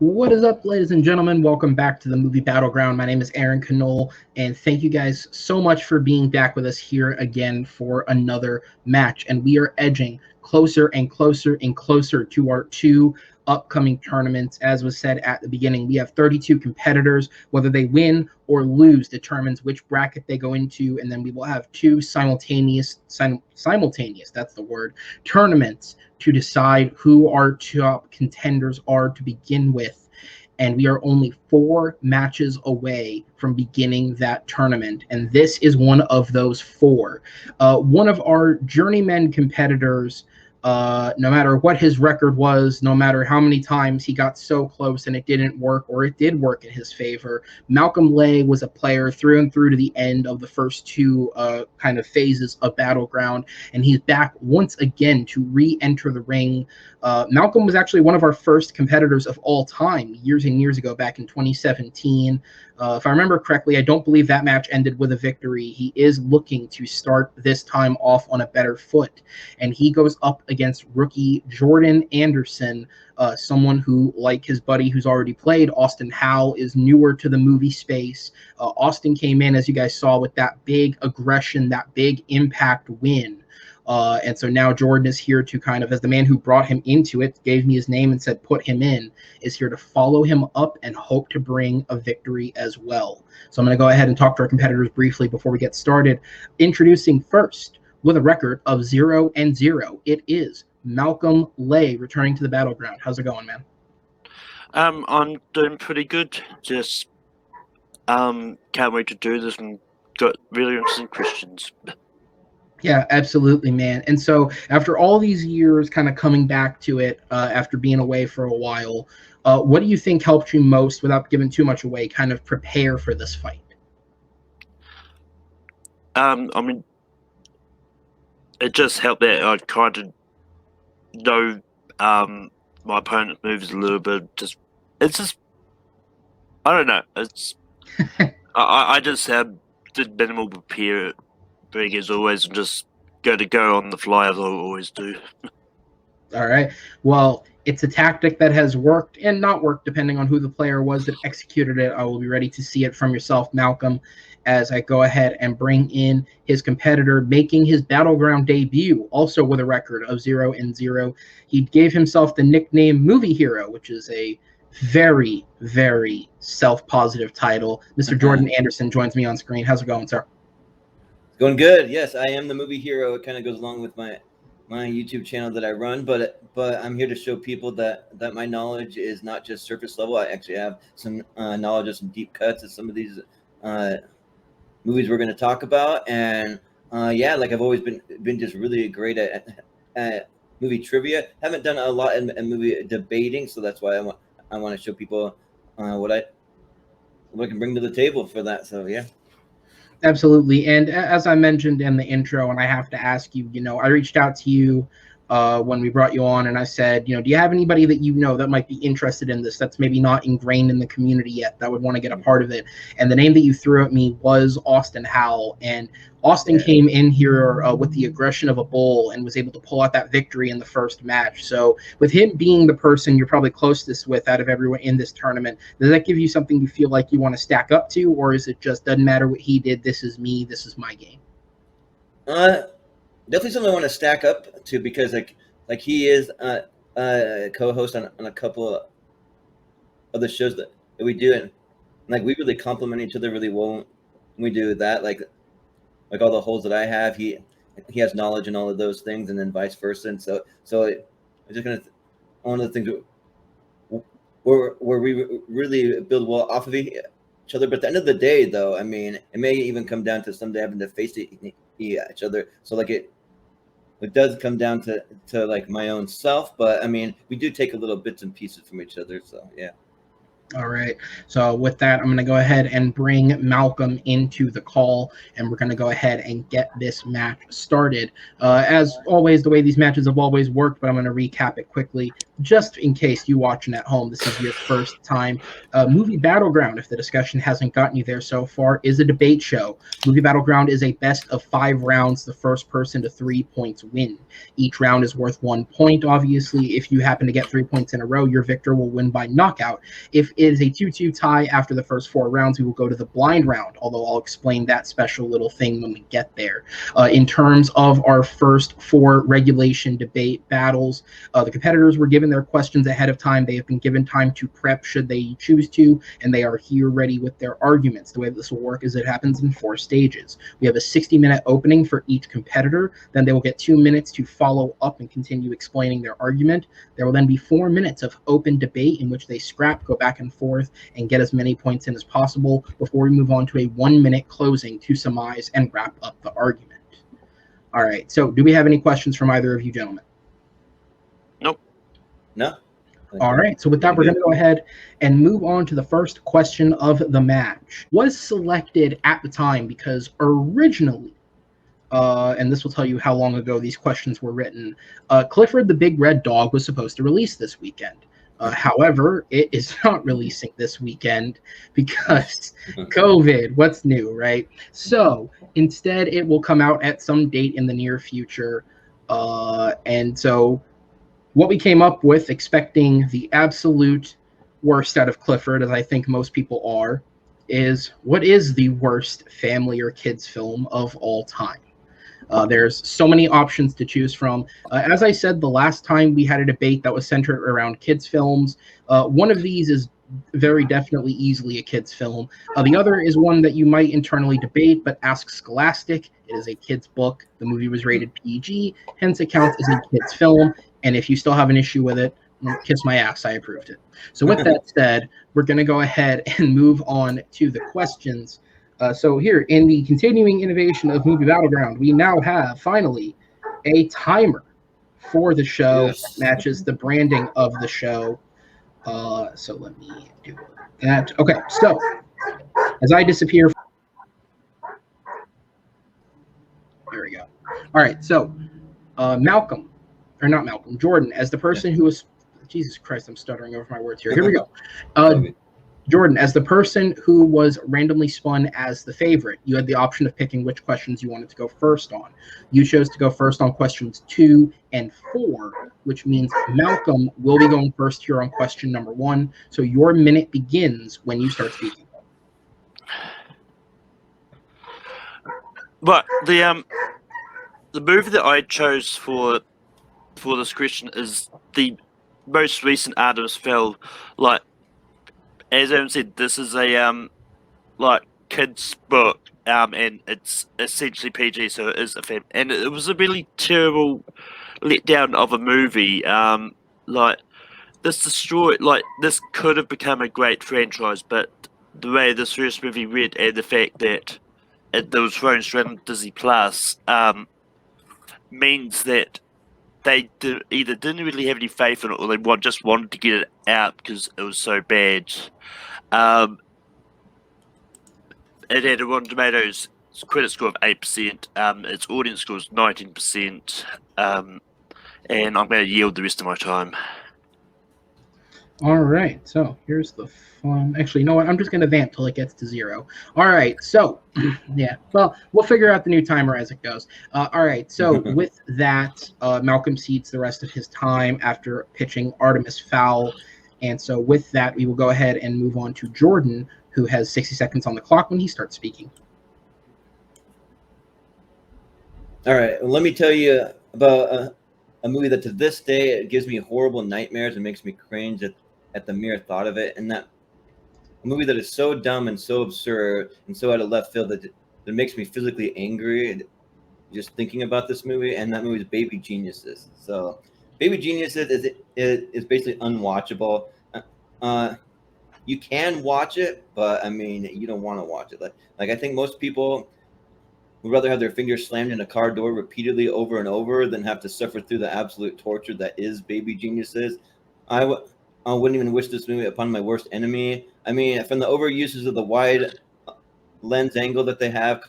What is up, ladies and gentlemen? Welcome back to the Movie Battleground. My name is Aaron Knoll, and thank you guys so much for being back with us here again for another match. And we are edging closer and closer and closer to our two upcoming tournaments. As was said at the beginning, we have 32 competitors. Whether they win or lose determines which bracket they go into, and then we will have two simultaneous, that's the word, tournaments to decide who our top contenders are to begin with. And we are only 4 matches away from beginning that tournament. And this is one of those 4. One of our journeyman competitors, no matter what his record was, no matter how many times he got so close and it didn't work, or it did work in his favor, Malcolm Lay was a player through and through to the end of the first 2 kind of phases of Battleground, and he's back once again to re-enter the ring. Malcolm was actually one of our first competitors of all time years and years ago, back in 2017. If I remember correctly, I don't believe that match ended with a victory. He is looking to start this time off on a better foot, and he goes up against rookie Jordan Anderson, someone who, like his buddy who's already played, Austin Howell, is newer to the movie space. Austin came in, as you guys saw, with that big aggression, that big impact win. And so now Jordan is here to kind of, as the man who brought him into it, gave me his name and said, put him in, is here to follow him up and hope to bring a victory as well. So I'm going to go ahead and talk to our competitors briefly before we get started. Introducing first, with a record of 0-0, it is Malcolm Lay returning to the Battleground. How's it going, man? I'm doing pretty good. Just can't wait to do this and got really interesting questions. Yeah, absolutely, man. And so after all these years kind of coming back to it, after being away for a while, what do you think helped you most, without giving too much away, kind of prepare for this fight? I mean, it just helped that I kind of know my opponent's moves a little bit. It's just I don't know. It's I just did minimal preparing as always, and just go on the fly as I always do. All right. Well, it's a tactic that has worked and not worked depending on who the player was that executed it. I will be ready to see it from yourself, Malcolm, as I go ahead and bring in his competitor, making his Battleground debut, also with a record of 0-0. He gave himself the nickname Movie Hero, which is a very, very self-positive title. Mr. Jordan Anderson joins me on screen. How's it going, sir? It's going good. Yes, I am the movie hero. It kind of goes along with my YouTube channel that I run, but I'm here to show people that my knowledge is not just surface level. I actually have some knowledge of some deep cuts of some of these movies we're going to talk about, and yeah, like I've always been just really great at movie trivia. Haven't done a lot in movie debating, so that's why I want to show people what I can bring to the table for that. So yeah. Absolutely. And as I mentioned in the intro, and I have to ask you, I reached out to you when we brought you on, and I said, do you have anybody that that might be interested in this, that's maybe not ingrained in the community yet, that would want to get a part of it? And the name that you threw at me was Austin Howell. And Austin came in here with the aggression of a bull and was able to pull out that victory in the first match. So with him being the person you're probably closest with out of everyone in this tournament, does that give you something you feel like you want to stack up to, or is it just doesn't matter what he did, this is me, this is my game? Definitely something I want to stack up to, because like he is a co-host on a couple of the shows that we do, and like we really complement each other really well when we do that. Like all the holes that I have, he has knowledge in all of those things, and then vice versa. And so I'm just gonna one of the things where we really build well off of each other. But at the end of the day, though, I mean, it may even come down to someday having to face each other. So like it does come down to like my own self, but I mean, we do take a little bits and pieces from each other. So yeah. All right. So with that, I'm going to go ahead and bring Malcolm into the call, and we're going to go ahead and get this match started. As always, the way these matches have always worked, but I'm going to recap it quickly, just in case you watching at home, this is your first time. Movie Battleground, if the discussion hasn't gotten you there so far, is a debate show. Movie Battleground is a best of 5 rounds. The first person to 3 points win. Each round is worth 1 point, obviously. If you happen to get 3 points in a row, your victor will win by knockout. If it is a 2-2 tie after the first 4 rounds, we will go to the blind round, although I'll explain that special little thing when we get there. In terms of our first 4 regulation debate battles, the competitors were given their questions ahead of time. They have been given time to prep should they choose to, and they are here ready with their arguments. The way this will work is it happens in 4 stages. We have a 60-minute opening for each competitor. Then they will get 2 minutes to follow up and continue explaining their argument. There will then be 4 minutes of open debate in which they scrap, go back and forth, and get as many points in as possible before we move on to a 1-minute closing to surmise and wrap up the argument. All right, so do we have any questions from either of you gentlemen? Nope. No. All right, so with that, we're going to go ahead and move on to the first question of the match. Was selected at the time because originally, and this will tell you how long ago these questions were written, Clifford the Big Red Dog was supposed to release this weekend. However, it is not releasing this weekend because COVID. What's new, right? So instead, it will come out at some date in the near future. And so what we came up with, expecting the absolute worst out of Clifford, as I think most people are, is what is the worst family or kids film of all time? There's so many options to choose from. As I said, the last time we had a debate that was centered around kids' films. One of these is very definitely easily a kids' film. The other is one that you might internally debate, but ask Scholastic. It is a kids' book. The movie was rated PG, hence it counts as a kids' film. And if you still have an issue with it, kiss my ass, I approved it. So with that said, we're going to go ahead and move on to the questions. So here, in the continuing innovation of Movie Battleground, we now have, finally, a timer for the show. Yes. Matches the branding of the show. So let me do that. Okay, so as I disappear. There we go. All right, so Malcolm, or not Malcolm, Jordan, as the person who was, Jesus Christ, I'm stuttering over my words here. Here we go. Jordan, as the person who was randomly spun as the favorite, you had the option of picking which questions you wanted to go first on. You chose to go first on questions 2 and 4, which means Malcolm will be going first here on question number 1. So your minute begins when you start speaking. But the movie that I chose for this question is the most recent Adam's film. Like, as Aaron said, this is a like kids book, and it's essentially PG, so it is a film. And it was a really terrible letdown of a movie. Like, this could have become a great franchise, but the way this first movie went and the fact that it was thrown straight on Disney Plus means that they either didn't really have any faith in it, or they just wanted to get it out because it was so bad. It had a Rotten Tomatoes credit score of 8%. Its audience score is 19%. And I'm going to yield the rest of my time. All right, so here's the fun. Actually, you know what? I'm just going to vamp till it gets to 0. All right, so, yeah. Well, we'll figure out the new timer as it goes. All right, so with that, Malcolm cedes the rest of his time after pitching Artemis Fowl. And so with that, we will go ahead and move on to Jordan, who has 60 seconds on the clock when he starts speaking. All right, well, let me tell you about a movie that to this day it gives me horrible nightmares and makes me cringe at the mere thought of it. And that a movie that is so dumb and so absurd and so out of left field that makes me physically angry just thinking about this movie. And that movie is Baby Geniuses. So Baby Geniuses is basically unwatchable. You can watch it, but I mean, you don't want to watch it. Like I think most people would rather have their fingers slammed in a car door repeatedly over and over than have to suffer through the absolute torture that is Baby Geniuses. I wouldn't even wish this movie upon my worst enemy. I mean, from the overuses of the wide lens angle that they have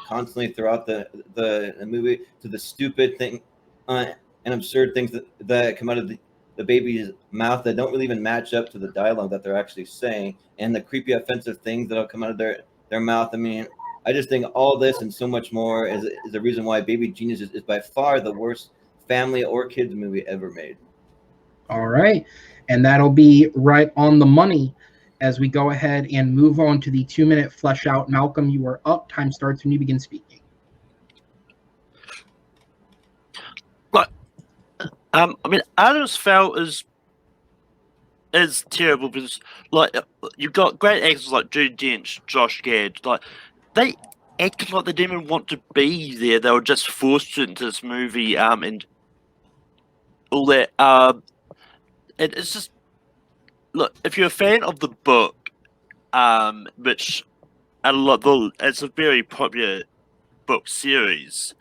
constantly throughout the movie to the stupid thing and absurd things that come out of the baby's mouth that don't really even match up to the dialogue that they're actually saying, and the creepy offensive things that'll come out of their mouth. I mean, I just think all this and so much more is the reason why Baby Genius is by far the worst family or kids movie ever made. All right. And that'll be right on the money as we go ahead and move on to the 2-minute flesh out. Malcolm, you are up. Time starts when you begin speaking. I mean, Adam's Fowl is terrible because, like, you've got great actors like Jude Dench, Josh Gad. Like, they acted like they didn't even want to be there. They were just forced into this movie, and all that. It's just, look, if you're a fan of the book, which it's a very popular book series,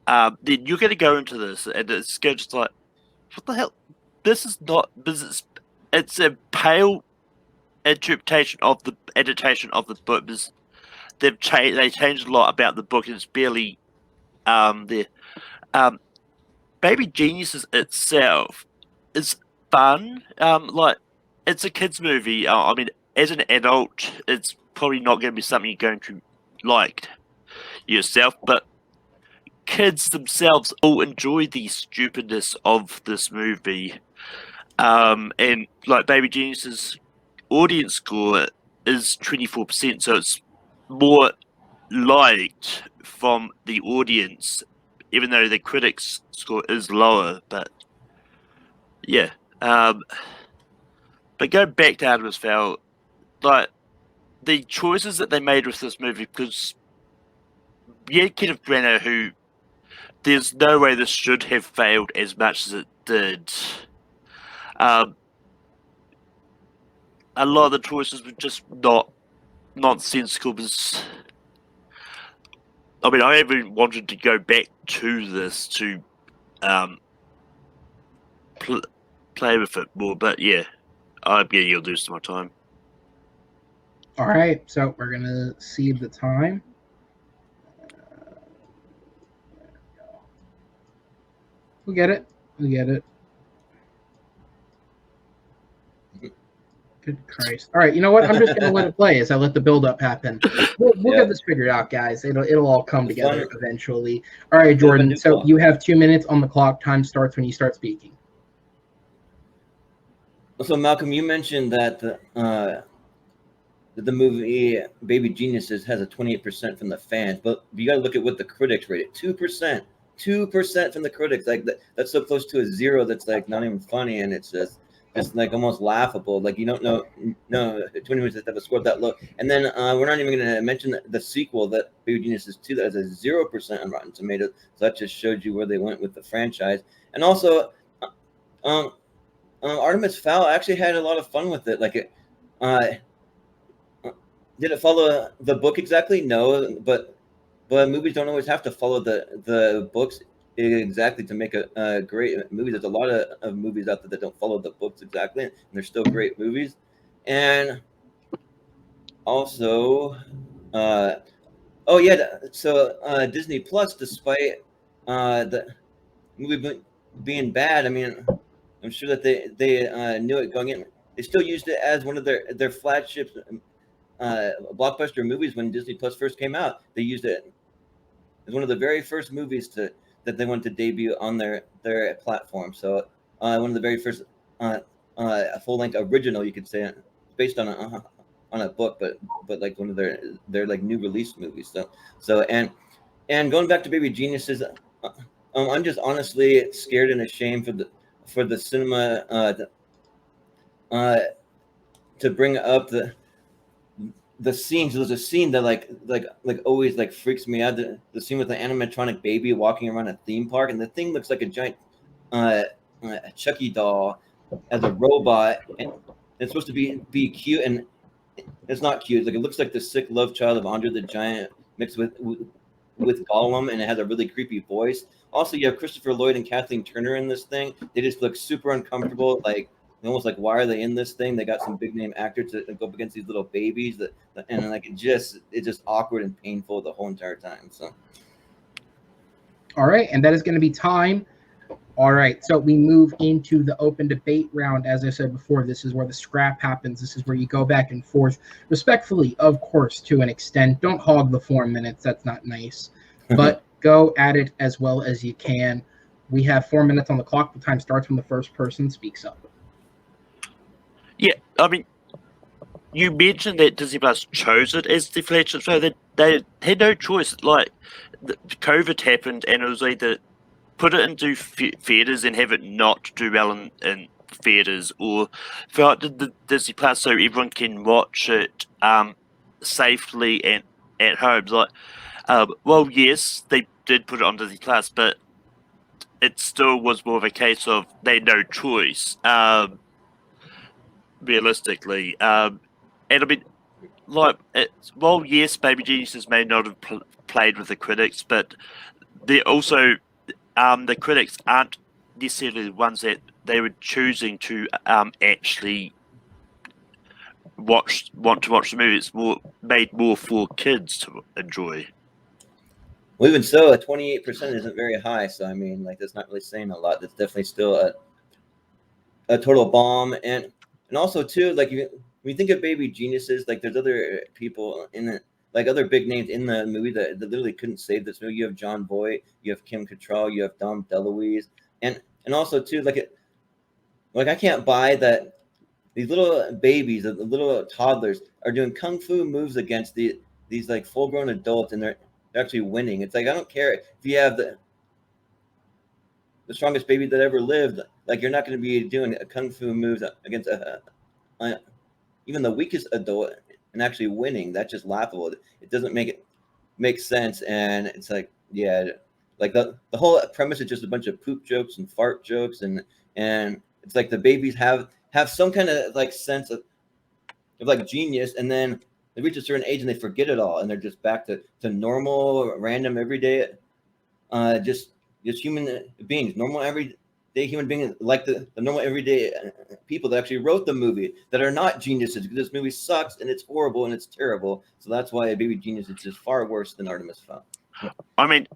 then you're going to go into this, and it's going to like, what the hell? This is not business. It's a pale interpretation of the adaptation of the book. Because they changed a lot about the book, and it's barely there. Baby Geniuses itself is fun. Like, it's a kids movie. I mean, as an adult, it's probably not going to be something you're going to like yourself, but kids themselves all enjoy the stupidness of this movie. And like Baby Genius's audience score is 24%, so it's more liked from the audience, even though the critics score is lower. But yeah, but go back to Adam's Fowl, like the choices that they made with this movie, because Kenneth Branagh, who there's no way this should have failed as much as it did. A lot of the choices were just not nonsensical. Because, I mean, I even wanted to go back to this to play with it more, but yeah, I'm going to yield this to my time. All right, so we're going to see the time. We get it. Good Christ. All right, you know what? I'm just going to let it play as I let the build-up happen. We'll get this figured out, guys. It'll all come together eventually. All right, Jordan, so you have 2 minutes on the clock. Time starts when you start speaking. So, Malcolm, you mentioned that the movie Baby Geniuses has a 28% from the fans, but you got to look at what the critics rated. 2%. 2% from the critics. Like that's so close to a zero that's like not even funny, and it's like almost laughable. Like you don't know 20 minutes that have scored that low. And then we're not even going to mention the sequel that Baby Geniuses 2 that has a 0% on Rotten Tomatoes. So that just showed you where they went with the franchise. And also, Artemis Fowl actually had a lot of fun with it. Like it, did it follow the book exactly? No, but movies don't always have to follow the books exactly to make a great movie. There's a lot of movies out there that don't follow the books exactly, and they're still great movies. And also, so Disney Plus, despite the movie being bad, I mean, I'm sure that they knew it going in. They still used it as one of their flagship blockbuster movies when Disney Plus first came out. They used it as one of the very first movies that they wanted to debut on their platform. So one of the very first a full length original, you could say, based on a book, but like one of their like new release movies. So and going back to Baby Geniuses, I'm just honestly scared and ashamed for the cinema to bring up the scenes. There's a scene that like always like freaks me out. The scene with the animatronic baby walking around a theme park, and the thing looks like a giant Chucky doll as a robot, and it's supposed to be cute, and it's not cute. Like it looks like the sick love child of Andre the Giant mixed with Gollum, and it has a really creepy voice. Also, you have Christopher Lloyd and Kathleen Turner in this thing. They just look super uncomfortable, like almost like, why are they in this thing? They got some big name actors to go up against these little babies and like it's just awkward and painful the whole entire time. So all right, and that is going to be time. All right, so we move into the open debate round. As I said before, this is where the scrap happens. This is where you go back and forth, respectfully, of course, to an extent. Don't hog the 4 minutes. That's not nice. But go at it as well as you can. We have 4 minutes on the clock. The time starts when the first person speaks up. Yeah, I mean, you mentioned that Disney Plus chose it as the flagship show. They had no choice. Like, COVID happened, and it was either put it into theaters and have it not do well in theaters, or throw it to the Disney Plus so everyone can watch it safely and at home. Like, well, yes, they did put it on Disney Plus, but it still was more of a case of they had no choice. Realistically, and I mean, like, well, yes, Baby Geniuses may not have played with the critics, but they're also the critics aren't necessarily the ones that they were choosing to actually want to watch the movie. It's made more for kids to enjoy. Well, even so, a 28% isn't very high. So I mean, like, that's not really saying a lot. That's definitely still a total bomb. And also too, like, when you think of Baby Geniuses, like, there's other people in it, like other big names in the movie that literally couldn't save this movie. You have John Voight, you have Kim Cattrall, you have Dom DeLuise, and also too, like I can't buy that these little babies, the little toddlers, are doing kung fu moves against these like full grown adults, and they're actually winning. It's like, I don't care if you have the strongest baby that ever lived, like, you're not going to be doing a kung fu moves against even the weakest adult and actually winning. That's just laughable. It doesn't make sense. And it's like, yeah, like the whole premise is just a bunch of poop jokes and fart jokes, and it's like the babies have some kind of like sense of like genius, and then they reach a certain age and they forget it all, and they're just back to normal, random, everyday, just human beings, normal everyday human beings, like the normal everyday people that actually wrote the movie, that are not geniuses. This movie sucks and it's horrible and it's terrible. So that's why Baby Genius is just far worse than Artemis Fowl. I mean,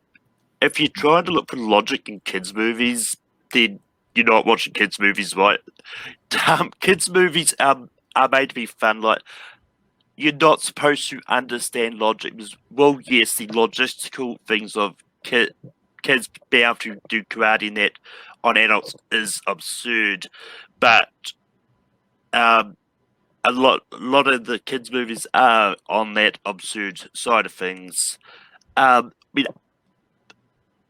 if you try to look for logic in kids' movies, then you're not watching kids' movies, right? Kids' movies are made to be fun. Like, you're not supposed to understand logic. Because, well, yes, the logistical things of kids being able to do karate and that on adults is absurd, but a lot of the kids' movies are on that absurd side of things. I mean,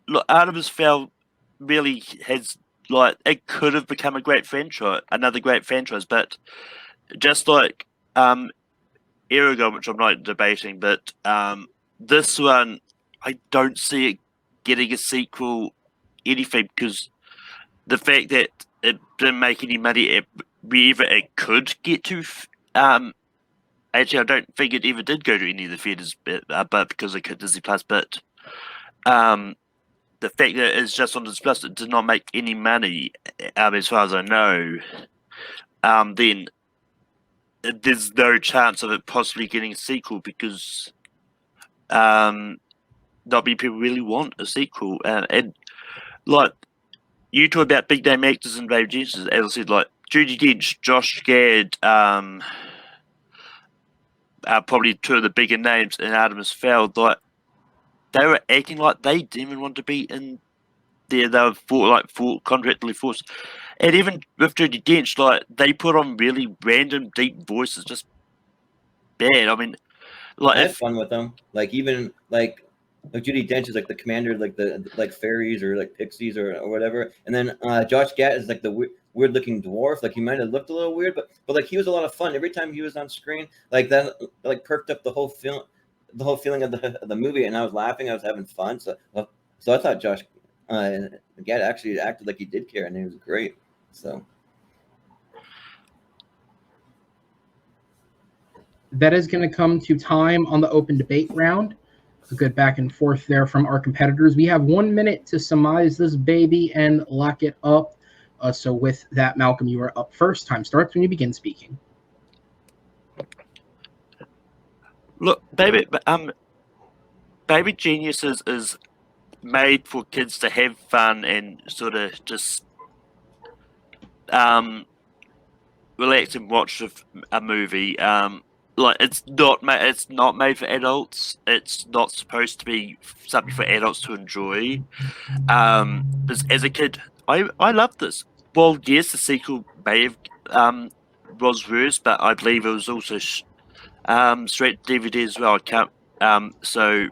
look, Artemis Fowl really has, like, it could have become a great franchise, another great franchise, but just like Eragon, which I'm not debating, but this one, I don't see it getting a sequel, anything, because the fact that it didn't make any money wherever it could get to, actually, I don't think it ever did go to any of the theaters, but because of Disney Plus, but the fact that it's just on Disney Plus, it did not make any money, as far as I know, then there's no chance of it possibly getting a sequel, because not many people really want a sequel. And like, you talk about big name actors and Baby Geniuses, as I said, like Judi Dench, Josh Gad, probably two of the bigger names in Artemis Fowl. Like, they were acting like they didn't even want to be in there. They were contractually forced. And even with Judi Dench, like, they put on really random, deep voices, just bad. I mean, like, I had fun with them. Like, even like Judi Dench is like the commander, like the fairies or like pixies or whatever. And then Josh Gad is like the weird looking dwarf. Like, he might have looked a little weird, but like, he was a lot of fun every time he was on screen. Like, that like perked up the whole film, the whole feeling of the movie. And I was laughing, I was having fun. So I thought Josh Gad actually acted like he did care, and he was great. So that is going to come to time on the open debate round. A good back and forth there from our competitors. We have 1 minute to surmise this baby and lock it up. So with that, Malcolm, you are up first. Time starts when you begin speaking. Look, Baby Geniuses is made for kids to have fun and sort of just relax and watch a movie. Like it's not made for adults. It's not supposed to be something for adults to enjoy. As a kid, I loved this. Well, yes, the sequel may have was worse, but I believe it was also straight to DVD as well. I can't so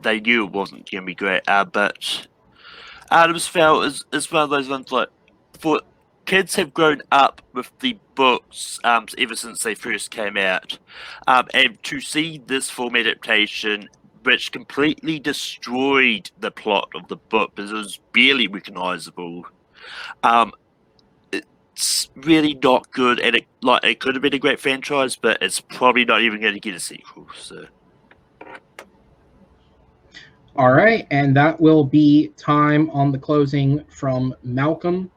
they knew it wasn't going to be great. But Adam's Fowl is one of those ones like for kids have grown up with the books ever since they first came out, and to see this film adaptation, which completely destroyed the plot of the book because it was barely recognizable. It's really not good, and it could have been a great franchise, but it's probably not even going to get a sequel. So. All right, and that will be time on the closing from Malcolm.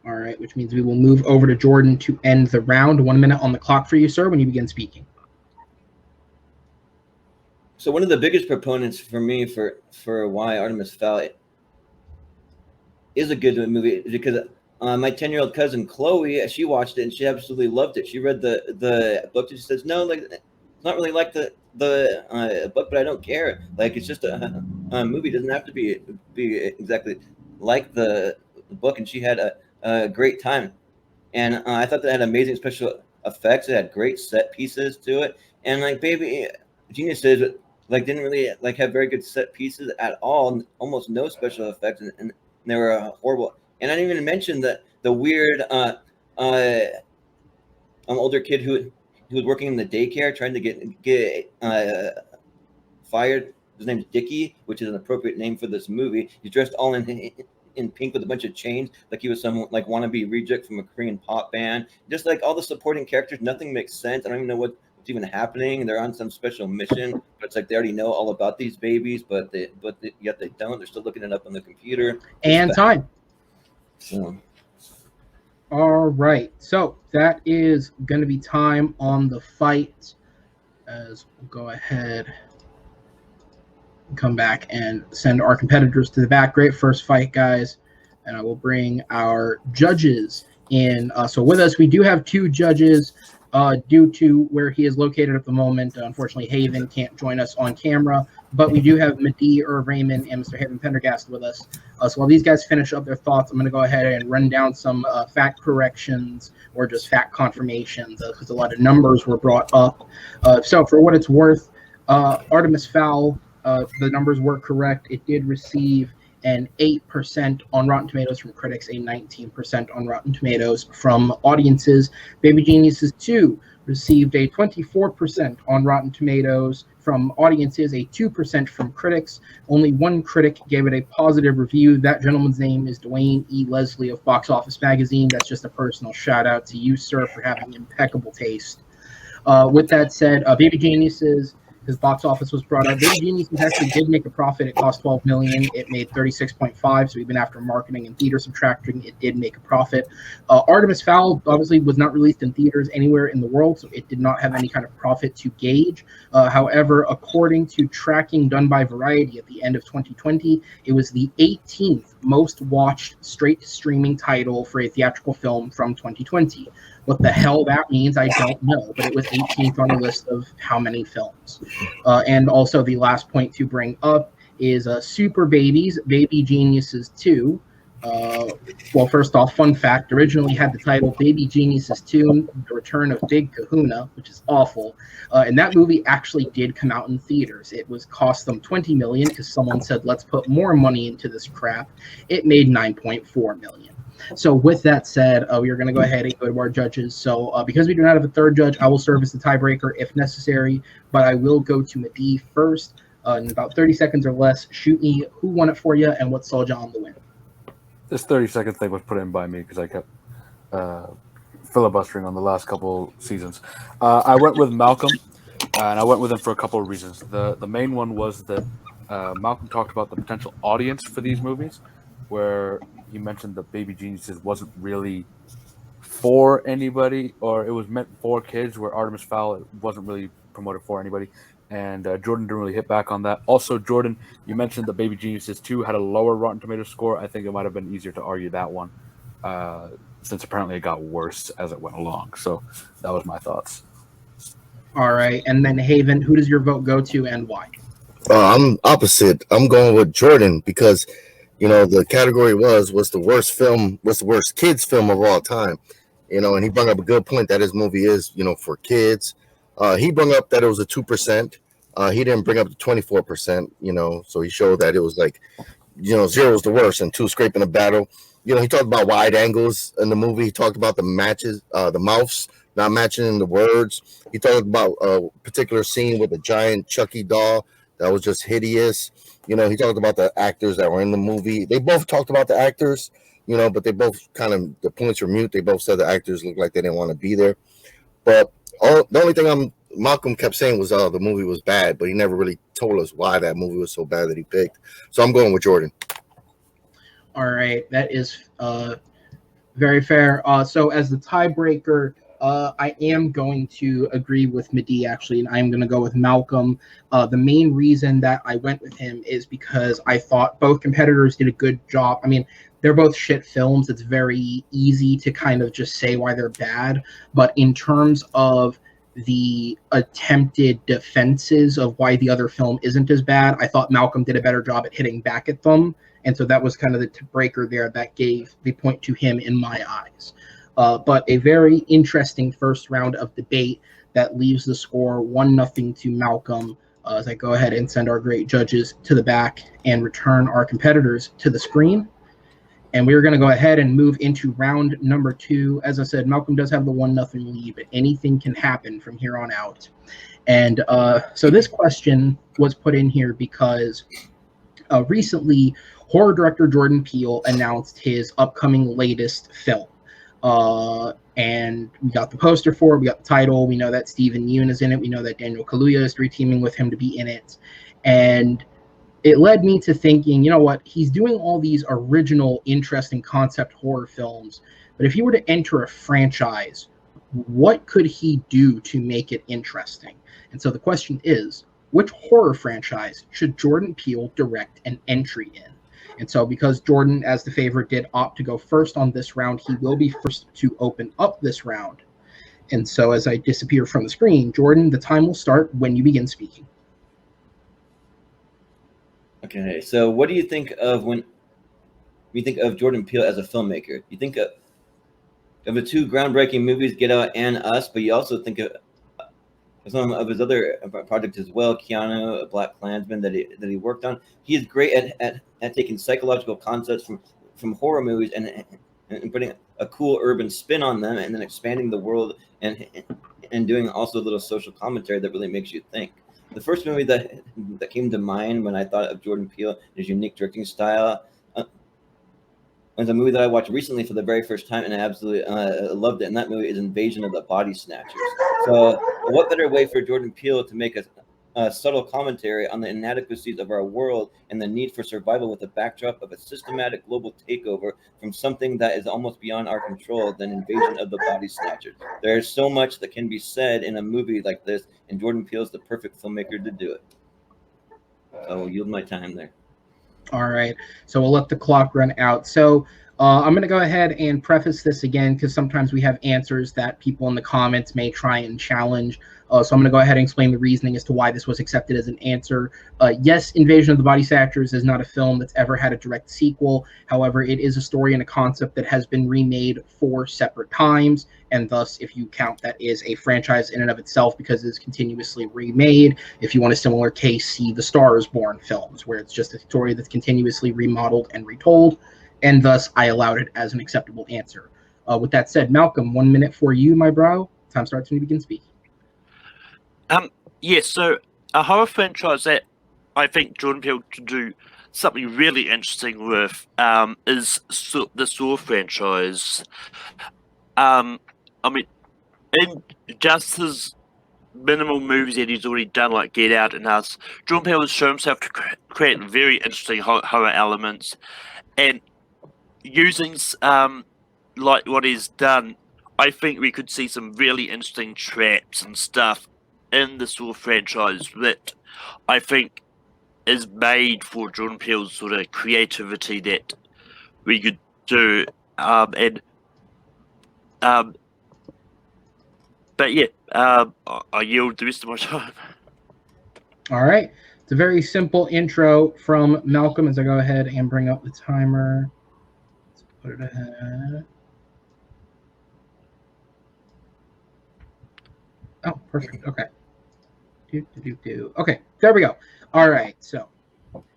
All right, which means we will move over to Jordan to end the round. 1 minute on the clock for you, sir, when you begin speaking. So one of the biggest proponents for me for why Artemis Fowl is a good movie is because my 10-year-old cousin Chloe, she watched it and she absolutely loved it. She read the book and she says, "No, like it's not really like the book, but I don't care. Like it's just a movie. It doesn't have to be exactly like the book." And she had a great time, and I thought that had amazing special effects. It had great set pieces to it, and like Baby Geniuses like didn't really like have very good set pieces at all. Almost no special effects, and they were horrible. And I didn't even mention the weird older kid who was working in the daycare trying to get fired. His name's Dickie, which is an appropriate name for this movie. He's dressed all in pink with a bunch of chains, like he was some like wannabe reject from a Korean pop band. Just like all the supporting characters, nothing makes sense. I don't even know what's even happening. They're on some special mission, but it's like they already know all about these babies, but yet they don't. They're still looking it up on the computer. And time. So. All right, so that is going to be time on the fight. As we'll go ahead and come back and send our competitors to the back. Great first fight, guys. And I will bring our judges in. So with us, we do have two judges due to where he is located at the moment. Unfortunately, Haven can't join us on camera, but we do have Medee, Raymond, and Mr. Haven Pendergast with us. So while these guys finish up their thoughts, I'm going to go ahead and run down some fact corrections or just fact confirmations because a lot of numbers were brought up. So for what it's worth, Artemis Fowl, the numbers were correct. It did receive an 8% on Rotten Tomatoes from critics, a 19% on Rotten Tomatoes from audiences. Baby Geniuses 2 received a 24% on Rotten Tomatoes from audiences, a 2% from critics. Only one critic gave it a positive review. That gentleman's name is Dwayne E. Leslie of Box Office Magazine. That's just a personal shout out to you, sir, for having impeccable taste. With that said, Baby Geniuses, his box office was brought up. Baby Geniuses actually did make a profit. It cost $12 million. It made 36.5. So even after marketing and theater subtracting, it did make a profit. Artemis Fowl obviously was not released in theaters anywhere in the world, so it did not have any kind of profit to gauge. However, according to tracking done by Variety at the end of 2020, it was the 18th most watched straight streaming title for a theatrical film from 2020. What the hell that means, I don't know, but it was 18th on a list of how many films. And also the last point to bring up is Super Babies, Baby Geniuses 2. Well, first off, fun fact, originally had the title Baby Geniuses 2, The Return of Big Kahuna, which is awful. And that movie actually did come out in theaters. It was cost them $20 million because someone said, let's put more money into this crap. It made $9.4 million. So with that said, we are going to go ahead and go to our judges. So because we do not have a third judge, I will serve as the tiebreaker if necessary, but I will go to Medee first. In about 30 seconds or less, shoot me who won it for you and what sold you on the win. This 30-second thing was put in by me because I kept filibustering on the last couple seasons. I went with Malcolm, and I went with him for a couple of reasons. The main one was that Malcolm talked about the potential audience for these movies, where he mentioned the Baby Geniuses wasn't really for anybody, or it was meant for kids, where Artemis Fowl wasn't really promoted for anybody. And Jordan didn't really hit back on that. Also, Jordan, you mentioned the Baby Geniuses 2 had a lower Rotten Tomatoes score. I think it might have been easier to argue that one, since apparently it got worse as it went along. So that was my thoughts. All right, and then Haven, who does your vote go to and why? I'm opposite. I'm going with Jordan because, the category was the worst film, was the worst kids film of all time. And he brought up a good point that his movie is, for kids. He brought up that it was a 2%. He didn't bring up the 24%, so he showed that it was like, 0 is the worst and 2 scraping the battle. He talked about wide angles in the movie. He talked about the matches, the mouths not matching in the words. He talked about a particular scene with a giant Chucky doll that was just hideous. He talked about the actors that were in the movie. They both talked about the actors, but they both the points were mute. They both said the actors looked like they didn't want to be there. But the only thing Malcolm kept saying was, the movie was bad, but he never really told us why that movie was so bad that he picked. So I'm going with Jordan. All right, that is very fair. So as the tiebreaker, I am going to agree with Mehdi, actually, and I'm going to go with Malcolm. The main reason that I went with him is because I thought both competitors did a good job. I mean, they're both shit films. It's very easy to kind of just say why they're bad. But in terms of the attempted defenses of why the other film isn't as bad, I thought Malcolm did a better job at hitting back at them. And so that was kind of the breaker there that gave the point to him in my eyes. But a very interesting first round of debate that leaves the score 1-0 to Malcolm, as I go ahead and send our great judges to the back and return our competitors to the screen. And we're going to go ahead and move into round number 2. As I said, Malcolm does have the 1-0 lead, but anything can happen from here on out. And so this question was put in here because recently, horror director Jordan Peele announced his upcoming latest film. And we got the poster for it, we got the title, we know that Steven Yeun is in it, we know that Daniel Kaluuya is reteaming with him to be in it. And it led me to thinking, you know what, he's doing all these original, interesting concept horror films, but if he were to enter a franchise, what could he do to make it interesting? And so the question is, which horror franchise should Jordan Peele direct an entry in? And so because Jordan, as the favorite, did opt to go first on this round, he will be first to open up this round. And so as I disappear from the screen, Jordan, the time will start when you begin speaking. Okay, so what do you think of when you think of Jordan Peele as a filmmaker? You think of the 2 groundbreaking movies, Get Out and Us, but you also think of some of his other projects as well, Keanu, Black Klansman, that he worked on. He is great at taking psychological concepts from horror movies and putting a cool urban spin on them, and then expanding the world and doing also a little social commentary that really makes you think. The first movie that came to mind when I thought of Jordan Peele, his unique directing style, was a movie that I watched recently for the very first time, and I absolutely loved it. And that movie is Invasion of the Body Snatchers. So what better way for Jordan Peele to make a subtle commentary on the inadequacies of our world and the need for survival with the backdrop of a systematic global takeover from something that is almost beyond our control than Invasion of the Body Snatchers. There is so much that can be said in a movie like this, and Jordan Peele is the perfect filmmaker to do it. So I'll yield my time there. All right, so we'll let the clock run out. So I'm going to go ahead and preface this again because sometimes we have answers that people in the comments may try and challenge. So I'm going to go ahead and explain the reasoning as to why this was accepted as an answer. Yes, Invasion of the Body Snatchers is not a film that's ever had a direct sequel. However, it is a story and a concept that has been remade 4 separate times. And thus, if you count, that is a franchise in and of itself because it's continuously remade. If you want a similar case, see the Star is Born films, where it's just a story that's continuously remodeled and retold. And thus, I allowed it as an acceptable answer. With that said, Malcolm, 1 minute for you, my bro. Time starts when you begin speaking. Yes, so a horror franchise that I think Jordan Peele could do something really interesting with is the Saw franchise. I mean, in just his minimal movies that he's already done, like Get Out and Us, Jordan Peele has shown himself to create very interesting horror elements. And using like what he's done, I think we could see some really interesting traps and stuff in the sort of franchise that I think is made for Jordan Peele's sort of creativity that we could do. And but yeah, I yield the rest of my time. All right. It's a very simple intro from Malcolm as I go ahead and bring up the timer. Let's put it ahead. Oh, perfect. Okay. Okay, there we go. All right. So,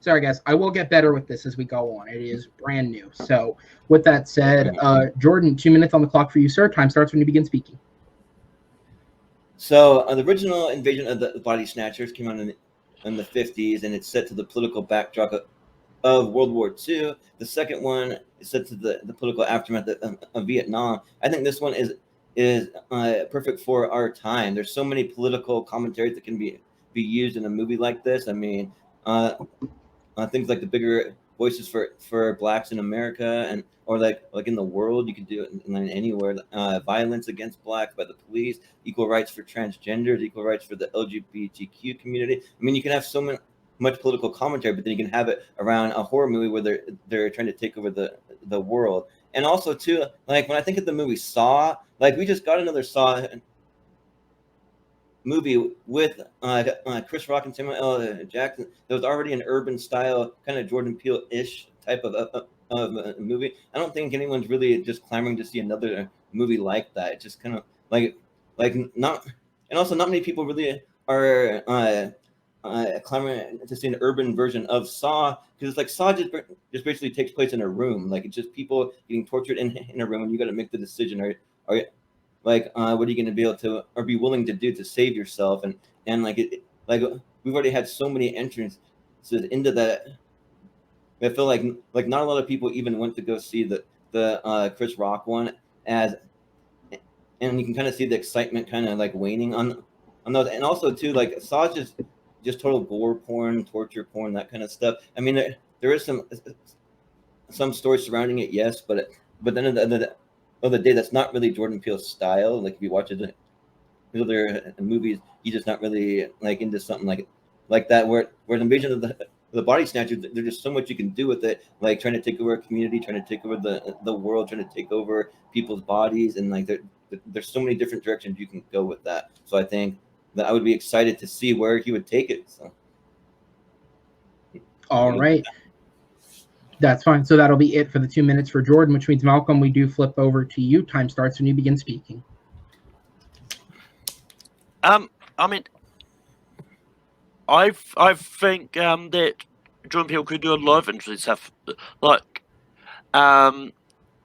sorry, guys. I will get better with this as we go on. It is brand new. So, with that said, Jordan, 2 minutes on the clock for you, sir. Time starts when you begin speaking. So, the original Invasion of the Body Snatchers came out in the 50s, and it's set to the political backdrop of World War II. The second one is set to the political aftermath of Vietnam. I think this one is perfect for our time. There's so many political commentaries that can be used in a movie like this. I mean, things like the bigger voices for blacks in America and or like in the world, you could do it in anywhere. Violence against blacks by the police, equal rights for transgenders, equal rights for the LGBTQ community. I mean, you can have so much political commentary, but then you can have it around a horror movie where they're trying to take over the world. And also too, like when I think of the movie Saw, like we just got another Saw movie with Chris Rock and Samuel L. Jackson. There was already an urban style, kind of Jordan Peele-ish type of movie. I don't think anyone's really just clamoring to see another movie like that. It's just kind of like not, and also not many people really are clamoring to see an urban version of Saw, because it's like Saw just basically takes place in a room. Like it's just people getting tortured in a room, and you got to make the decision. Or like what are you going to be able to or be willing to do to save yourself? And like we've already had so many entrances into that. I feel like not a lot of people even went to go see the Chris Rock one, and you can kind of see the excitement kind of like waning on those. And also too, like Saw just total gore porn, torture porn, that kind of stuff. I mean, there is some stories surrounding it, yes, but then at the end of the day, that's not really Jordan Peele's style. Like if you watch it, other movies, he's just not really like into something like that. Where the Invasion of the Body Snatchers, there's just so much you can do with it, like trying to take over a community, trying to take over the world, trying to take over people's bodies, and like there's so many different directions you can go with that. So I think that I would be excited to see where he would take it. So. All right. That's fine. So that'll be it for the 2 minutes for Jordan, which means Malcolm, we do flip over to you. Time starts when you begin speaking. I mean, I think that Jordan Peele could do a lot of interesting stuff, like, and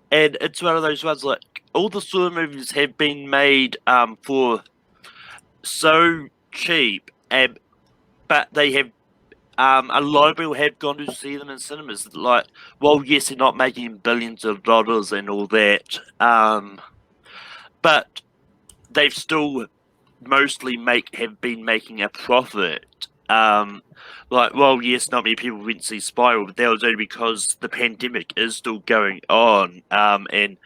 it's one of those ones like all the Saw movies have been made for so cheap, but they have. A lot of people have gone to see them in cinemas. Like, well, yes, they're not making billions of dollars and all that, but they've still mostly have been making a profit. Like, well, yes, not many people went to see Spiral, but that was only because the pandemic is still going on, and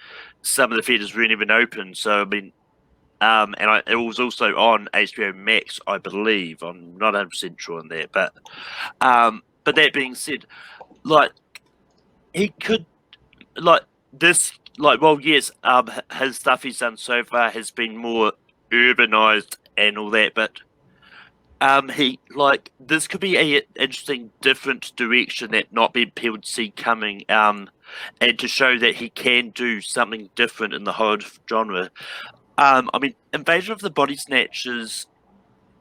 some of the theaters weren't even open. So, I mean, it was also on HBO Max, I believe. I'm not 100% sure on that, but that being said, like he could, like this, like well, yes, his stuff he's done so far has been more urbanized and all that, but he like this could be a interesting, different direction that not many people would see coming, and to show that he can do something different in the horror genre. I mean, Invasion of the Body Snatchers,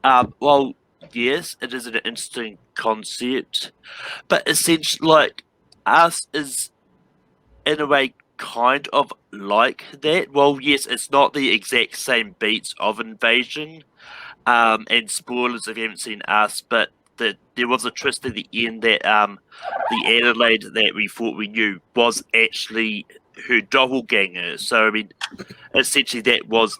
well, yes, it is an interesting concept, but essentially, like, Us is, in a way, kind of like that. Well, yes, it's not the exact same beats of Invasion, and spoilers if you haven't seen Us, but there was a twist at the end that the Adelaide that we thought we knew was actually her doppelganger. So, I mean, essentially that was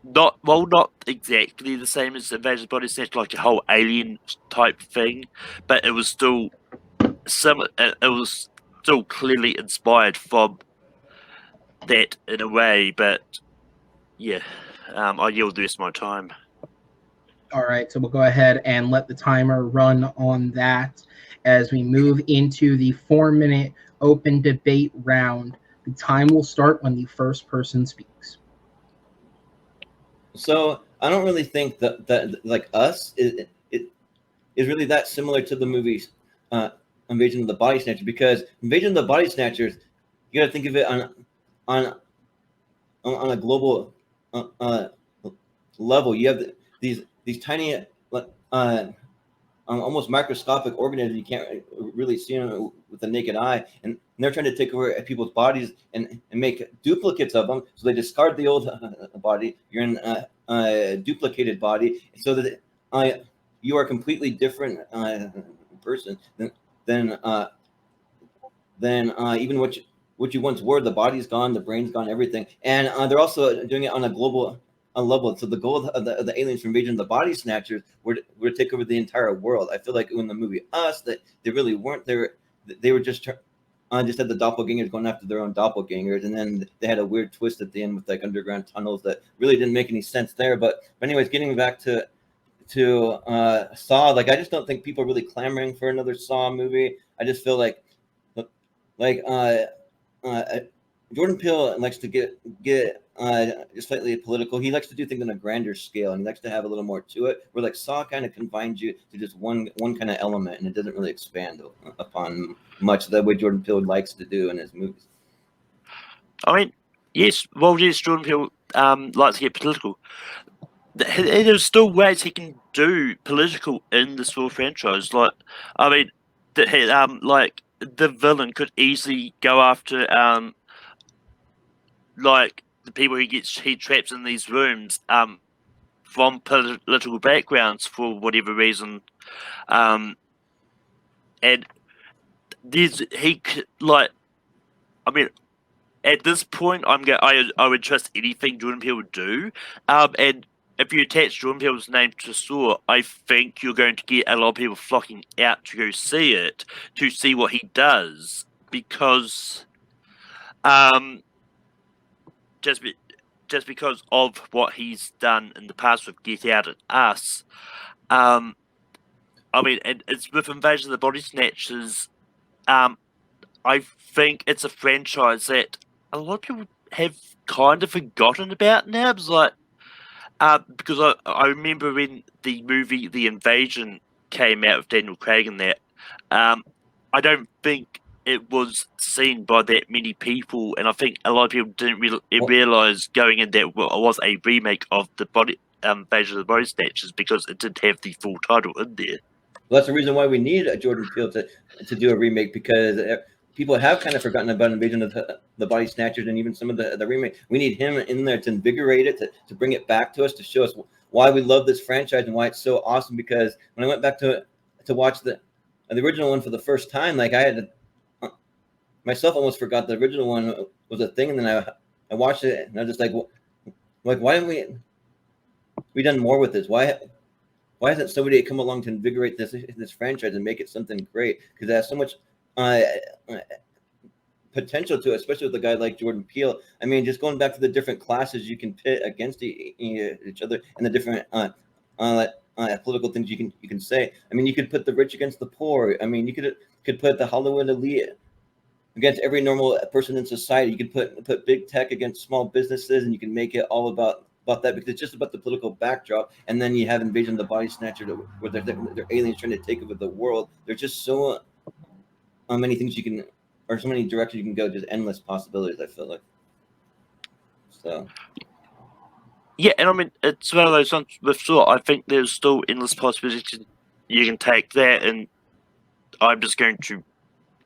not exactly the same as Invasion of the Body Snatch, like a whole alien type thing, but it was still similar. It was still clearly inspired from that in a way, but yeah, I yield the rest of my time. All right, so we'll go ahead and let the timer run on that as we move into the 4-minute open debate round. The time will start when the first person speaks. So I don't really think that like Us it is really that similar to the movies Invasion of the Body Snatchers, because Invasion of the Body Snatchers, you got to think of it on a global level. You have these tiny almost microscopic organisms you can't really see them with the naked eye, and they're trying to take over people's bodies and make duplicates of them. So they discard the old body. You're in a duplicated body, so that you are a completely different person than even what you once were. The body's gone, the brain's gone, everything. And they're also doing it on a global level. So the goal of the aliens from Invasion of the Body Snatchers were to take over the entire world. I feel like in the movie Us, that they really weren't. They were just had the doppelgangers going after their own doppelgangers, and then they had a weird twist at the end with like underground tunnels that really didn't make any sense there. But anyways, getting back to Saw, like I just don't think people are really clamoring for another Saw movie. I just feel like Jordan Peele likes to get slightly political. He likes to do things on a grander scale, and he likes to have a little more to it. Where like Saw kind of confines you to just one kind of element, and it doesn't really expand upon much the way Jordan Peele likes to do in his movies. I mean, yes, Jordan Peele likes to get political. There's still ways he can do political in this Saw franchise. Like, I mean, like the villain could easily go after like the people he traps in these rooms from political backgrounds for whatever reason, and I mean, at this point, I would trust anything Jordan Peele would do, and if you attach Jordan Peele's name to Saw, I think you're going to get a lot of people flocking out to go see it, to see what he does, because just because of what he's done in the past with Get Out and Us. I mean, and it's with Invasion of the Body Snatchers. I think it's a franchise that a lot of people have kind of forgotten about now. It's like, because I remember when the movie The Invasion came out with Daniel Craig in that, I don't think it was seen by that many people, and I think a lot of people didn't realize going in that it was a remake of the Invasion of the Body Snatchers, because it didn't have the full title in there. Well, that's the reason why we need a Jordan Peele to do a remake, because people have kind of forgotten about Invasion of the Body Snatchers, and even some of the remake. We need him in there to invigorate it, to bring it back to us, to show us why we love this franchise and why it's so awesome. Because when I went back to watch the original one for the first time, like I had to myself almost forgot the original one was a thing, and then I watched it and I was just like why haven't we done more with this? Why hasn't somebody come along to invigorate this franchise and make it something great? Because it has so much potential to it, especially with a guy like Jordan Peele. I mean, just going back to the different classes you can pit against each other, and the different political things you can say. I mean, you could put the rich against the poor. I mean, you could put the Hollywood elite against every normal person in society. You could put big tech against small businesses, and you can make it all about that, because it's just about the political backdrop. And then you have Invasion of the Body Snatcher, where they're aliens trying to take over the world. There's just so many things you can, or so many directions you can go, just endless possibilities, I feel like. So yeah, and I mean, it's one of those ones with Saw. I think there's still endless possibilities. You can take that, and I'm just going to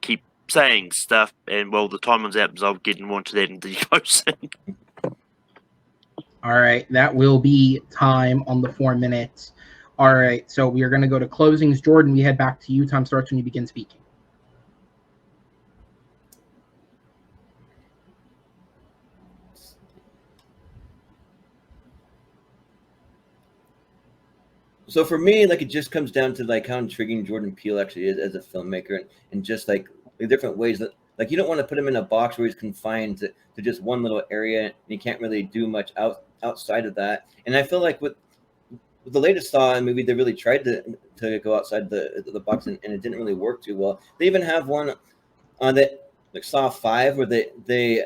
keep saying stuff, and well, the time runs out, because I'll get more into that in the closing. All right, that will be time on the 4 minutes. All right, so we are going to go to closings. Jordan, we head back to you. Time starts when you begin speaking. So for me, like, it just comes down to like how intriguing Jordan Peele actually is as a filmmaker, and just like the different ways that like you don't want to put him in a box where he's confined to just one little area and he can't really do much outside of that. And I feel like with the latest Saw movie, they really tried to go outside the box, and it didn't really work too well. They even have one on that, like Saw 5, where they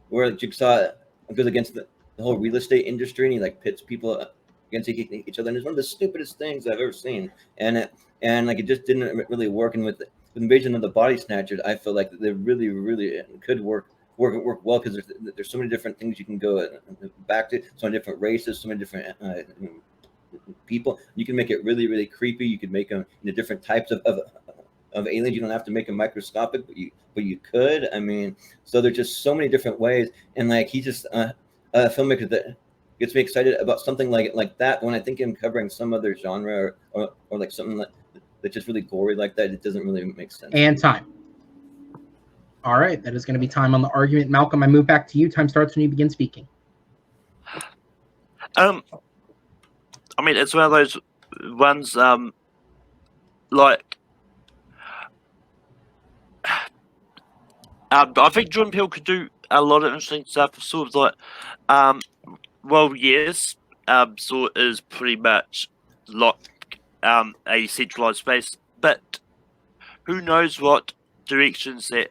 where Jigsaw goes against the whole real estate industry, and he like pits people against each other. And it's one of the stupidest things I've ever seen. And like it just didn't really work. And with Invasion of the Body Snatchers, I feel like they really could work well, because there's so many different things you can go back to, so many different races, so many different people. You can make it really creepy. You could make them different types of aliens. You don't have to make them microscopic, but you could. I mean, so there's just so many different ways. And like he's just a filmmaker that gets me excited about something like that. When I think him covering some other genre or like something that's just really gory like that, it doesn't really make sense. And time. All right, that is going to be time on the argument. Malcolm, I move back to you. Time starts when you begin speaking. I mean, it's one of those ones, like, I think Jordan Peele could do a lot of interesting stuff, sort of like, well, yes, Saw is pretty much like a centralized space, but who knows what directions that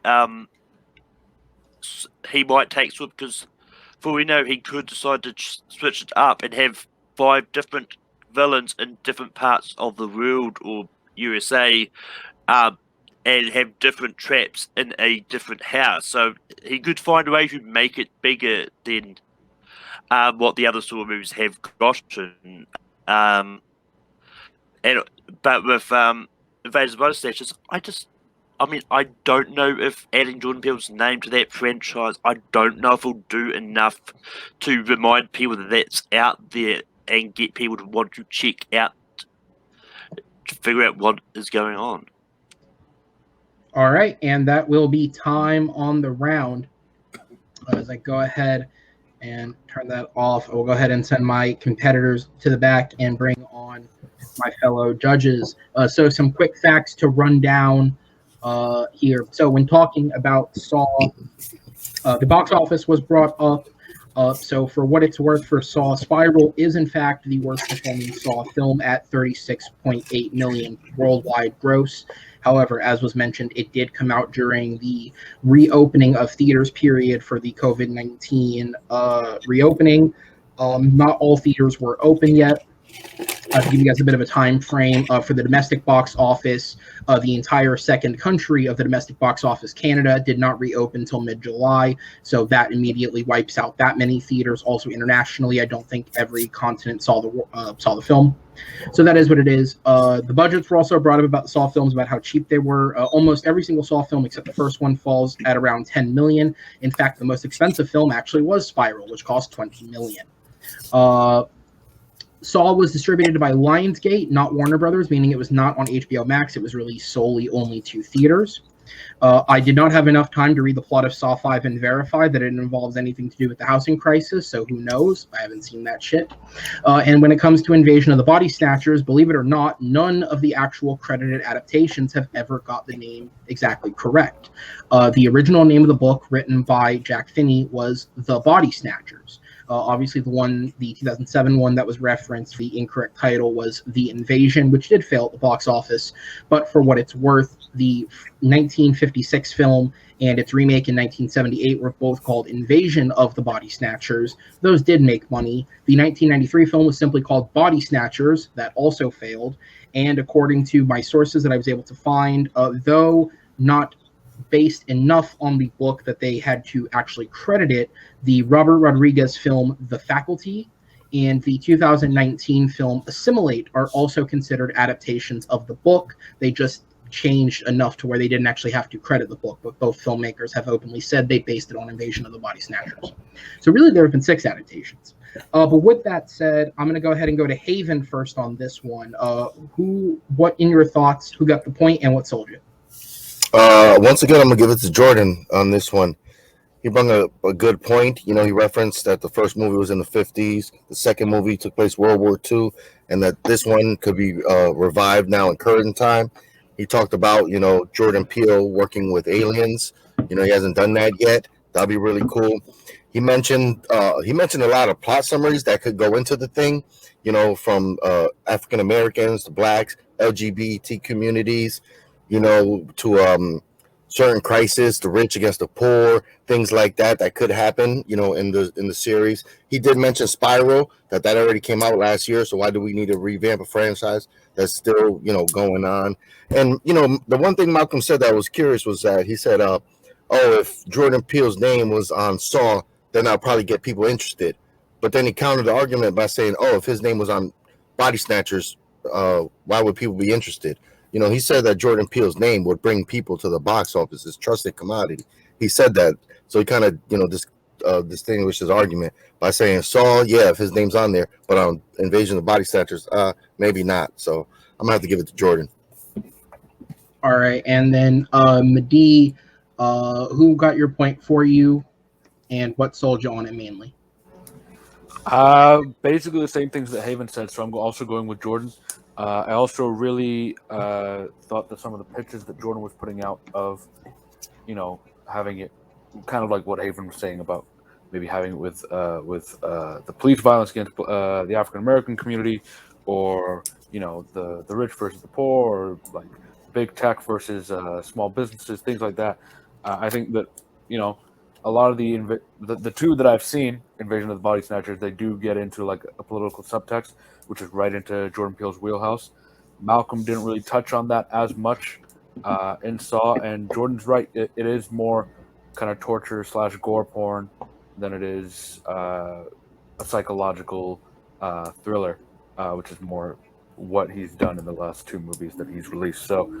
he might take to it, because for we know he could decide to switch it up and have 5 different villains in different parts of the world or USA, and have different traps in a different house. So he could find a way to make it bigger than what the other Saw movies have gotten. But with Invasion of the Body Snatchers, I don't know if adding Jordan Peele's name to that franchise, I don't know if he'll do enough to remind people that that's out there and get people to want to check out, to figure out what is going on. All right, and that will be time on the round. As I go ahead and turn that off, I will go ahead and send my competitors to the back and bring on my fellow judges. So some quick facts to run down here. So when talking about Saw, the box office was brought up. So for what it's worth for Saw, Spiral is in fact the worst performing Saw film at $36.8 million worldwide gross. However, as was mentioned, it did come out during the reopening of theaters period for the COVID-19 reopening. Not all theaters were open yet. To give you guys a bit of a time frame, for the domestic box office, the entire second country of the domestic box office, Canada, did not reopen until mid-July, so that immediately wipes out that many theaters. Also internationally, I don't think every continent saw the film. So that is what it is. The budgets were also brought up about the Saw films, about how cheap they were. Almost every single Saw film except the first one falls at around $10 million. In fact, the most expensive film actually was Spiral, which cost $20 million. Saw was distributed by Lionsgate, not Warner Brothers, meaning it was not on HBO Max. It was released solely only to theaters. I did not have enough time to read the plot of Saw 5 and verify that it involves anything to do with the housing crisis, so who knows? I haven't seen that shit. And when it comes to Invasion of the Body Snatchers, believe it or not, none of the actual credited adaptations have ever got the name exactly correct. The original name of the book, written by Jack Finney, was The Body Snatchers. Obviously, the 2007 one that was referenced, the incorrect title was The Invasion, which did fail at the box office. But for what it's worth, the 1956 film and its remake in 1978 were both called Invasion of the Body Snatchers. Those did make money. The 1993 film was simply called Body Snatchers. That also failed. And according to my sources that I was able to find, though not based enough on the book that they had to actually credit it, the Robert Rodriguez film The Faculty and the 2019 film Assimilate are also considered adaptations of the book. They just changed enough to where they didn't actually have to credit the book, but both filmmakers have openly said they based it on Invasion of the Body Snatchers. So really there have been 6 adaptations. But with that said, I'm going to go ahead and go to Haven first on this one. What in your thoughts, who got the point and what sold you? Once again, I'm gonna give it to Jordan on this one. He brought a good point. You know, he referenced that the first movie was in the 50s, the second movie took place World War II, and that this one could be revived now in current time. He talked about, Jordan Peele working with aliens. He hasn't done that yet. That'd be really cool. He mentioned a lot of plot summaries that could go into the thing, from African Americans to blacks, LGBT communities, to certain crisis, the rich against the poor, things like that could happen, in the series. He did mention Spiral, that already came out last year. So why do we need to revamp a franchise that's still, going on? And the one thing Malcolm said that I was curious was that he said, "Oh, if Jordan Peele's name was on Saw, then I'll probably get people interested." But then he countered the argument by saying, "Oh, if his name was on Body Snatchers, why would people be interested?" He said that Jordan Peele's name would bring people to the box office, it's trusted commodity. He said that, so he kind of, distinguished his argument by saying, Saw, yeah, if his name's on there, but on Invasion of Body Snatchers, maybe not. So I'm gonna have to give it to Jordan. All right, and then Madi, who got your point for you, and what sold you on it mainly? Basically the same things that Haven said. So I'm also going with Jordan. I also really thought that some of the pictures that Jordan was putting out of, having it kind of like what Haven was saying about maybe having it with the police violence against the African American community, or the rich versus the poor, or like big tech versus small businesses, things like that. I think that a lot of the two that I've seen, Invasion of the Body Snatchers, they do get into like a political subtext, which is right into Jordan Peele's wheelhouse. Malcolm didn't really touch on that as much in Saw, and Jordan's right. It is more kind of torture / gore porn than it is a psychological thriller, which is more what he's done in the last two movies that he's released. So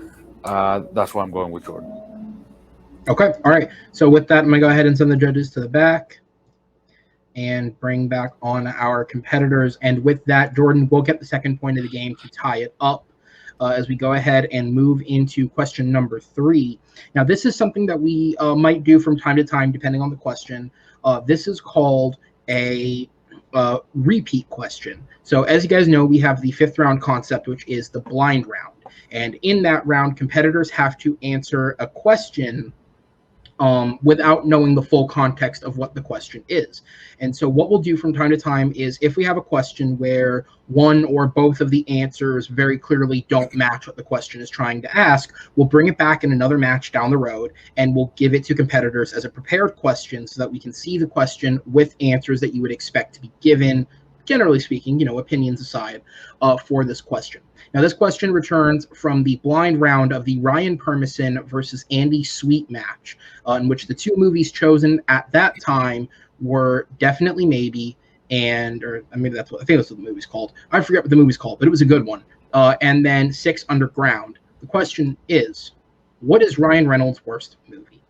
that's why I'm going with Jordan. Okay, all right. So with that, I'm going to go ahead and send the judges to the back and bring back on our competitors. And with that, Jordan will get the second point of the game to tie it up as we go ahead and move into question number 3. Now, this is something that we might do from time to time, depending on the question. This is called a repeat question. So as you guys know, we have the 5th round concept, which is the blind round. And in that round, competitors have to answer a question without knowing the full context of what the question is. And so what we'll do from time to time is, if we have a question where one or both of the answers very clearly don't match what the question is trying to ask, we'll bring it back in another match down the road, and we'll give it to competitors as a prepared question so that we can see the question with answers that you would expect to be given, generally speaking, opinions aside, for this question. Now, this question returns from the blind round of the Ryan Permison versus Andy Sweet match, in which the two movies chosen at that time were Definitely Maybe I think that's what the movie's called. I forget what the movie's called, but it was a good one. And then 6 Underground. The question is, what is Ryan Reynolds' worst movie?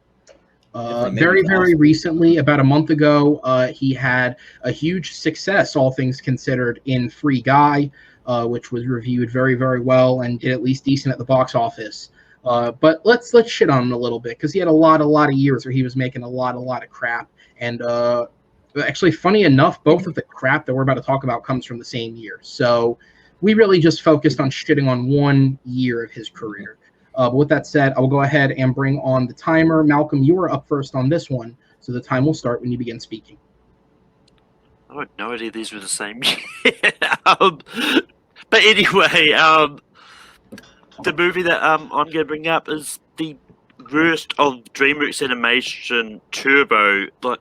Very, very recently, about a month ago, he had a huge success, all things considered, in Free Guy, which was reviewed very, very well and did at least decent at the box office. But let's shit on him a little bit, because he had a lot of years where he was making a lot of crap. And actually, funny enough, both of the crap that we're about to talk about comes from the same year. So we really just focused on shitting on 1 year of his career. But with that said, I will go ahead and bring on the timer. Malcolm, you are up first on this one, so the time will start when you begin speaking. I had no idea these were the same. But anyway, the movie that I'm going to bring up is the worst of DreamWorks Animation Turbo. Like,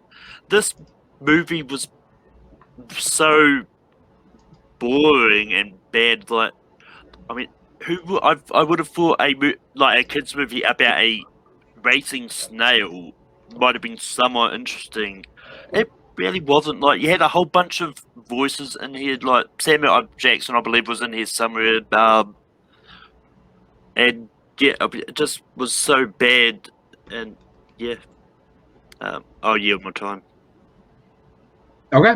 this movie was so boring and bad. Like, I mean, I would have thought a kids movie about a racing snail might have been somewhat interesting. It really wasn't. Like, you had a whole bunch of voices in here. Like, Samuel L. Jackson, I believe, was in here somewhere. And yeah, it just was so bad. And yeah, I'll yield my time. Okay.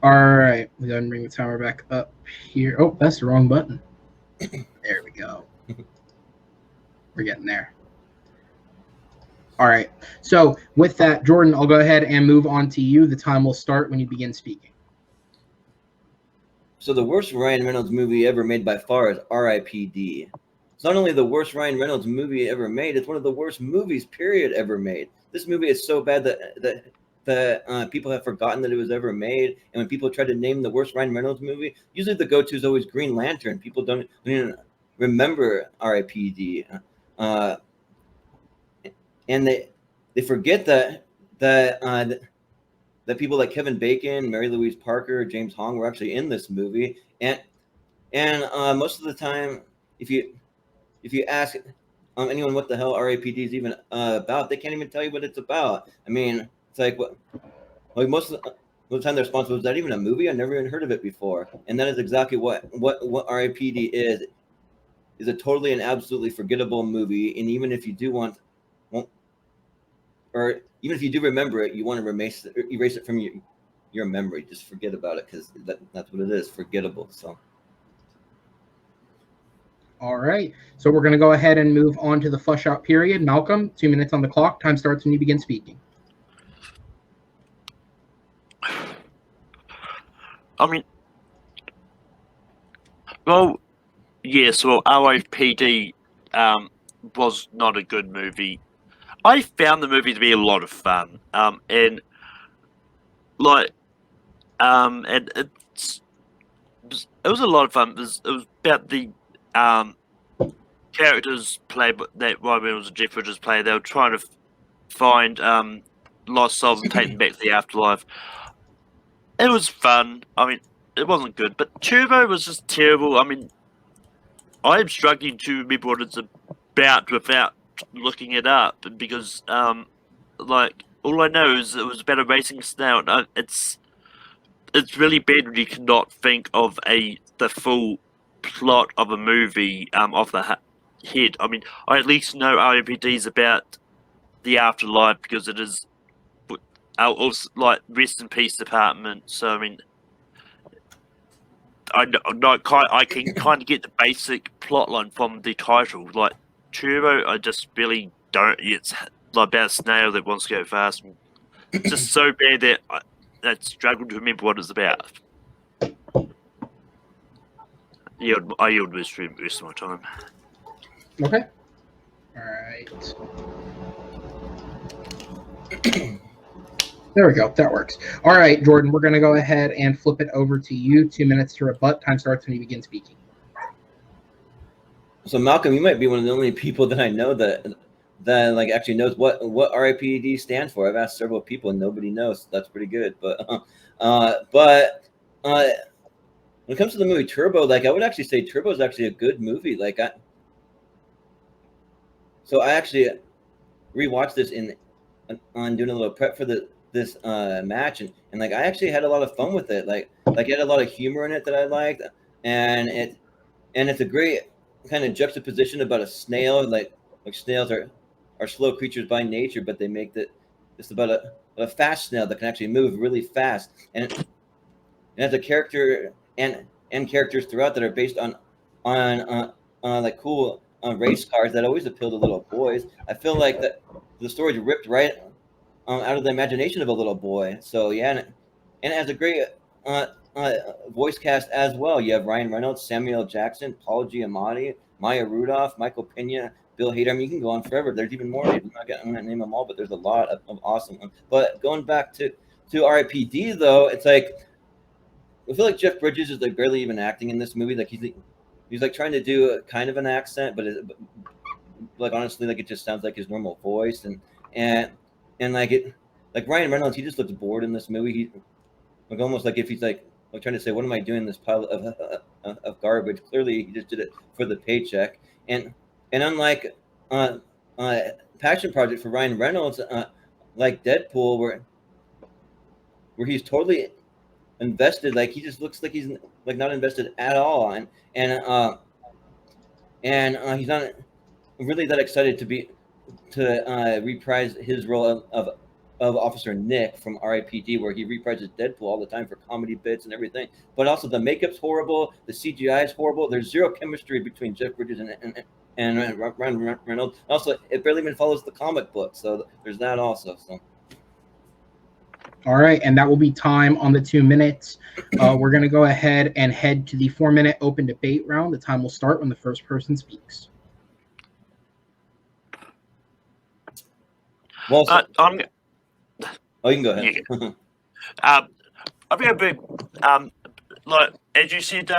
All right. We go ahead and bring the timer back up here. Oh, that's the wrong button. There we go. We're getting there. All right. So with that, Jordan, I'll go ahead and move on to you. The time will start when you begin speaking. So the worst Ryan Reynolds movie ever made by far is R.I.P.D. It's not only the worst Ryan Reynolds movie ever made, it's one of the worst movies, period, ever made. This movie is so bad that people have forgotten that it was ever made. And when people try to name the worst Ryan Reynolds movie, usually the go-to is always Green Lantern. People don't even remember R.I.P.D. And they forget that people like Kevin Bacon, Mary Louise Parker, James Hong were actually in this movie. And most of the time, if you ask anyone what the hell R.A.P.D. is even about, they can't even tell you what it's about. I mean, it's like what, like most of the time their response was that even a movie? I never even heard of it before. And that is exactly what R.A.P.D. is a totally and absolutely forgettable movie. And even if you do or even if you do remember it, you want to erase it from your memory. Just forget about it, because that's what it is, forgettable. So. All right. So we're going to go ahead and move on to the flush out period. Malcolm, 2 minutes on the clock. Time starts when you begin speaking. I mean, well, yes, well, R.I.P.D. Was not a good movie. I found the movie to be a lot of fun, and it was a lot of fun. It was about the characters played that Ryan Reynolds and Jeff Bridges played. They were trying to find lost souls and take them back to the afterlife. It was fun. I mean, it wasn't good, but Turbo was just terrible. I mean, I'm struggling to remember what it's about without looking it up, because like, all I know is it was about a racing snail. It's really bad when you cannot think of the full plot of a movie off the head. I mean, I at least know R.I.P.D. is about the afterlife, because it is also like Rest in Peace Department. So I mean, I can kind of get the basic plotline from the title. Like Turbo, I just really don't. It's like about a snail that wants to go fast. It's just so bad that I struggle to remember what it's about. I yield the rest of my time. Okay. All right. There we go. That works. All right, Jordan, we're going to go ahead and flip it over to you. 2 minutes to rebut. Time starts when you begin speaking. So, Malcolm, you might be one of the only people that I know that like actually knows what R.I.P.D. stands for. I've asked several people and nobody knows. So that's pretty good. But when it comes to the movie Turbo, like I would actually say Turbo is actually a good movie. Like I actually rewatched this on doing a little prep for this match, and like I actually had a lot of fun with it. Like it had a lot of humor in it that I liked, and it's a great kind of juxtaposition about a snail. Like snails are slow creatures by nature, but they make it's about a fast snail that can actually move really fast, and it has a character and characters throughout that are based on like cool race cars that always appeal to little boys. I feel like that the story's ripped right out of the imagination of a little boy. So yeah, and it has a great voice cast as well. You have Ryan Reynolds, Samuel L. Jackson, Paul Giamatti, Maya Rudolph, Michael Pena, Bill Hader. I mean, you can go on forever. There's even more. I'm not going to name them all, but there's a lot of awesome ones. But going back to R.I.P.D. though, it's like I feel like Jeff Bridges is like barely even acting in this movie. Like he's like trying to do a kind of an accent, but like honestly, like it just sounds like his normal voice, and like Ryan Reynolds, he just looks bored in this movie. He like almost like if he's like trying to say, what am I doing in this pile of garbage? Clearly, he just did it for the paycheck. And unlike passion project for Ryan Reynolds, like Deadpool, where he's totally invested, like he just looks like he's like not invested at all, and he's not really that excited to reprise his role of Officer Nick from R.I.P.D., where he reprises Deadpool all the time for comedy bits and everything. But also the makeup's horrible, the CGI is horrible. There's zero chemistry between Jeff Bridges and Ryan Reynolds. Also, it barely even follows the comic book, so there's that also. So. All right, and that will be time on the 2 minutes. We're going to go ahead and head to the 4 minute open debate round. The time will start when the first person speaks. Well, so, I'm oh, you can go ahead. I'm going to be like as you said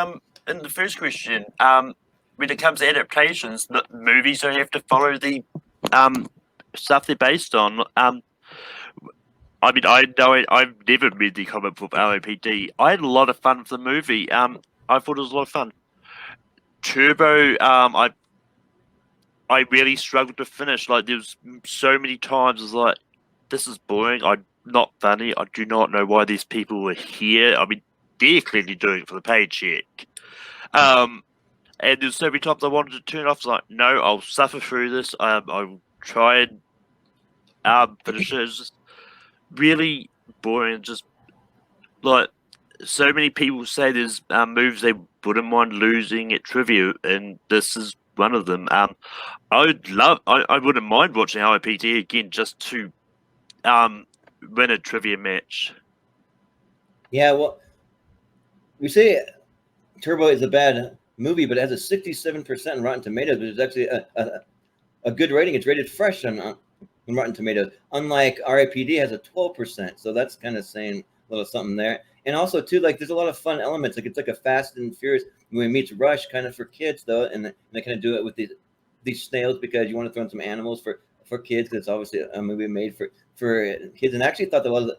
in the first question, when it comes to adaptations, the movies don't have to follow the stuff they're based on. I mean, I know I've never read the comic book ROPD. I had a lot of fun with the movie. I thought it was a lot of fun. Turbo, I really struggled to finish. Like, there was so many times I was like, this is boring. I'm not funny. I do not know why these people were here. I mean, they're clearly doing it for the paycheck. And there's so many times I wanted to turn off. I was like, no, I'll suffer through this. I'll try and finish it. It's just really boring. Just like so many people say, there's moves they wouldn't mind losing at trivia, and this is one of them. I wouldn't mind watching RIPT again just to win a trivia match. Yeah, well, we say Turbo is a bad movie, but it has a 67% on Rotten Tomatoes, which is actually a good rating. It's rated fresh on Rotten Tomatoes, unlike RIPD has a 12%. So that's kind of saying a little something there. And also, too, like there's a lot of fun elements. Like it's like a Fast and Furious when it meets Rush, kind of for kids though, and they kind of do it with these snails because you want to throw in some animals for kids. Because it's obviously a movie made for kids. And I actually thought that a lot of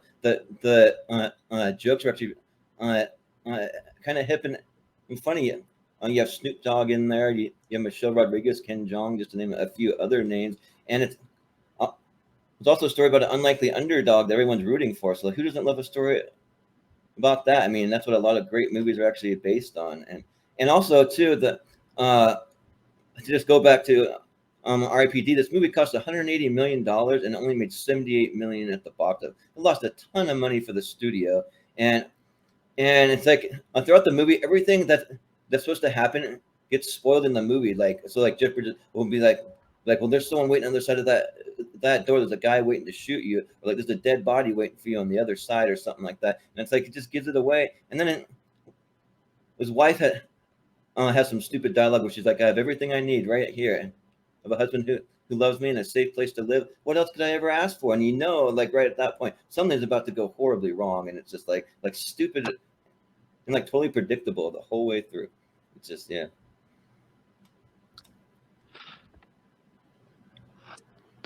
the jokes were actually kind of hip and funny. You have Snoop Dogg in there. You have Michelle Rodriguez, Ken Jeong, just to name a few other names. And it's also a story about an unlikely underdog that everyone's rooting for. So who doesn't love a story about that? I mean, that's what a lot of great movies are actually based on. And also too, to just go back to RIPD, this movie cost $180 million and only made $78 million at the box office. It lost a ton of money for the studio, and it's like throughout the movie, everything that's supposed to happen gets spoiled in the movie. Like Jeff Bridges will be like, well, there's someone waiting on the other side of that door. There's a guy waiting to shoot you, or like there's a dead body waiting for you on the other side, or something like that. And it's like it just gives it away. And then his wife has some stupid dialogue where she's like, "I have everything I need right here. I have a husband who loves me and a safe place to live. What else could I ever ask for?" And like right at that point, something's about to go horribly wrong, and it's just like stupid and like totally predictable the whole way through. It's just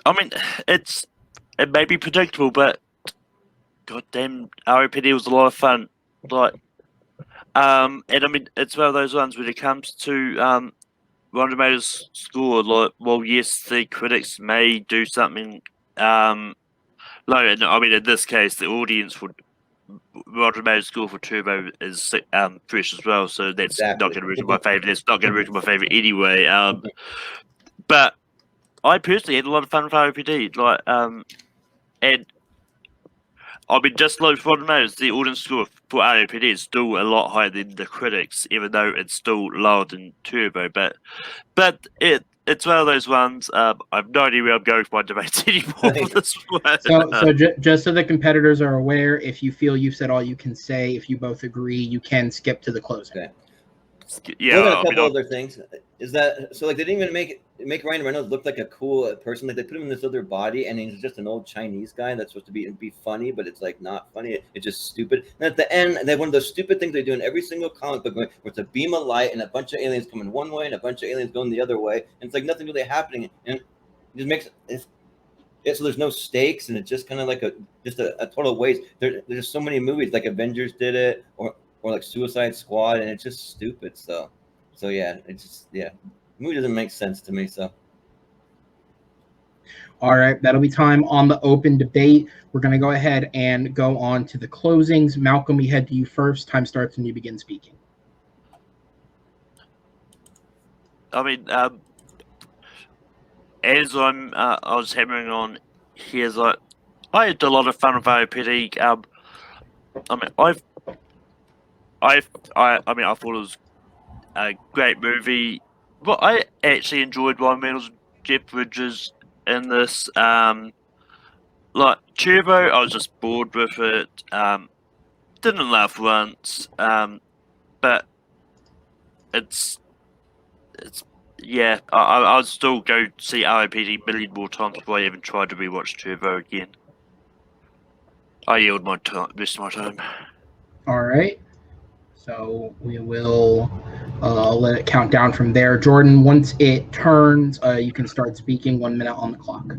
I mean, it may be predictable, but goddamn, ROPD was a lot of fun. Like, and I mean, it's one of those ones when it comes to Rotten Tomatoes score. Like, well, yes, the critics may do something. No, I mean, in this case, the audience would. Rotten Tomatoes score for Turbo is fresh as well, so that's not going to root in my favourite. That's not going to root in my favourite anyway. But I personally had a lot of fun with ROPD. Like, and I mean, just like Rotten Tomatoes, the audience score for ROPD is still a lot higher than the critics, even though it's still lower than Turbo. But it's one of those ones. I've no idea where I'm going with my debates anymore for this one. So just so the competitors are aware, if you feel you've said all you can say, if you both agree, you can skip to the closing. okay. Yeah, Well, a couple other things is that so like they didn't even make Ryan Reynolds look like a cool person. Like they put him in this other body, and he's just an old Chinese guy that's supposed to be funny, but it's like not funny. It's just stupid. And at the end, they have one of those stupid things they do in every single comic book, where it's a beam of light and a bunch of aliens coming one way and a bunch of aliens going the other way, and it's like nothing really happening, and it just makes it. So there's no stakes, and it's just kind of like a total waste. There's so many movies like Avengers did it, or like Suicide Squad, and it's just stupid. So yeah, it's just the movie doesn't make sense to me. So all right, that'll be time on the open debate. We're going to go ahead and go on to the closings. Malcolm, we head to you first. Time starts when you begin speaking. I mean, as I was hammering on here, like I had a lot of fun with ROPD. I mean, I thought it was a great movie. Well, I actually enjoyed Ryan Reynolds, Jeff Bridges in this. Like Turbo, I was just bored with it. Didn't laugh once. But it's Yeah, I'll still go see RIPD a million more times before I even try to rewatch Turbo again. I yield my rest of my time. All right. So we will let it count down from there. Jordan, once it turns, you can start speaking. 1 minute on the clock.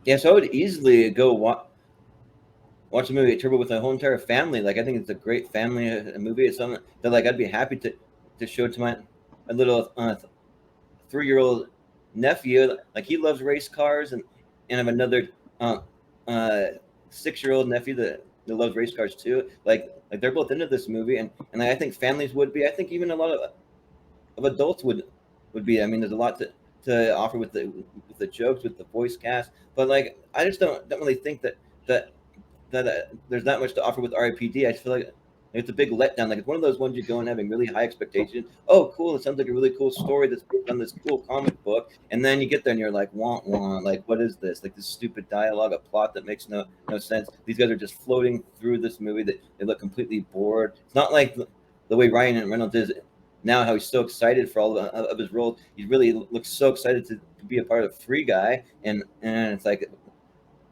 Yeah, so I would easily go watch a movie Turbo with my whole entire family. Like, I think it's a great family movie. It's something that like I'd be happy to show to my little 3-year-old nephew. Like, he loves race cars, and I have another 6-year-old nephew that loves race cars too. Like they're both into this movie, and I think families would be. I think even a lot of adults would be. I mean, there's a lot to offer with the jokes, with the voice cast, but like I just don't really think that there's not much to offer with RIPD. I just feel like it's a big letdown. Like, it's one of those ones you go in having really high expectations. Oh, cool! It sounds like a really cool story that's based on this cool comic book, and then you get there and you're like, wah wah! Like, what is this? Like, this stupid dialogue, a plot that makes no sense. These guys are just floating through this movie. That they look completely bored. It's not like the way Ryan Reynolds is now, how he's so excited for all of his roles. He really looks so excited to be a part of Free Guy, and it's like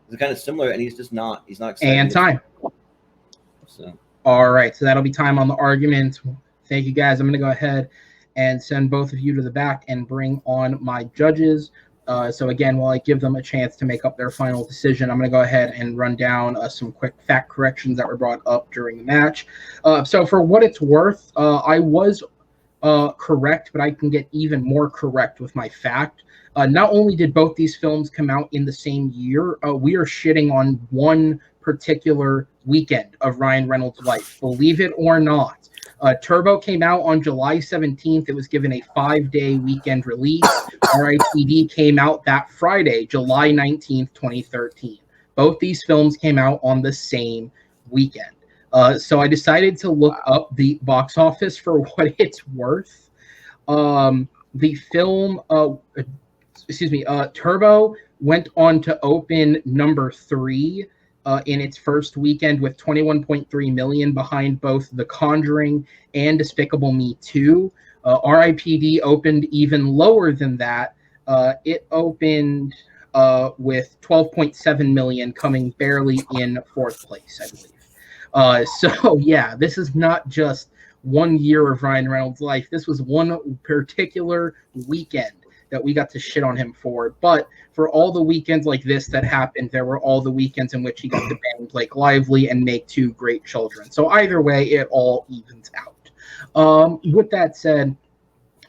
it's kind of similar, and he's just not. He's not excited. And time. So. All right, so that'll be time on the argument. Thank you, guys. I'm going to go ahead and send both of you to the back and bring on my judges. So again, while I give them a chance to make up their final decision, I'm going to go ahead and run down some quick fact corrections that were brought up during the match. So for what it's worth, I was correct, but I can get even more correct with my fact. Not only did both these films come out in the same year, we are shitting on one particular weekend of Ryan Reynolds' life, believe it or not. Turbo came out on July 17th. It was given a 5-day weekend release. RIPD came out that Friday, July 19th, 2013. Both these films came out on the same weekend. So I decided to look up the box office for what it's worth. The film, Turbo went on to open number 3 in its first weekend with 21.3 million behind both The Conjuring and Despicable Me 2. RIPD opened even lower than that. It opened with 12.7 million, coming barely in 4th place, I believe. So yeah, this is not just 1 year of Ryan Reynolds' life. This was one particular weekend that we got to shit on him for. But for all the weekends like this that happened, there were all the weekends in which he got to bang Blake Lively and make 2 great children. So either way, it all evens out. With that said,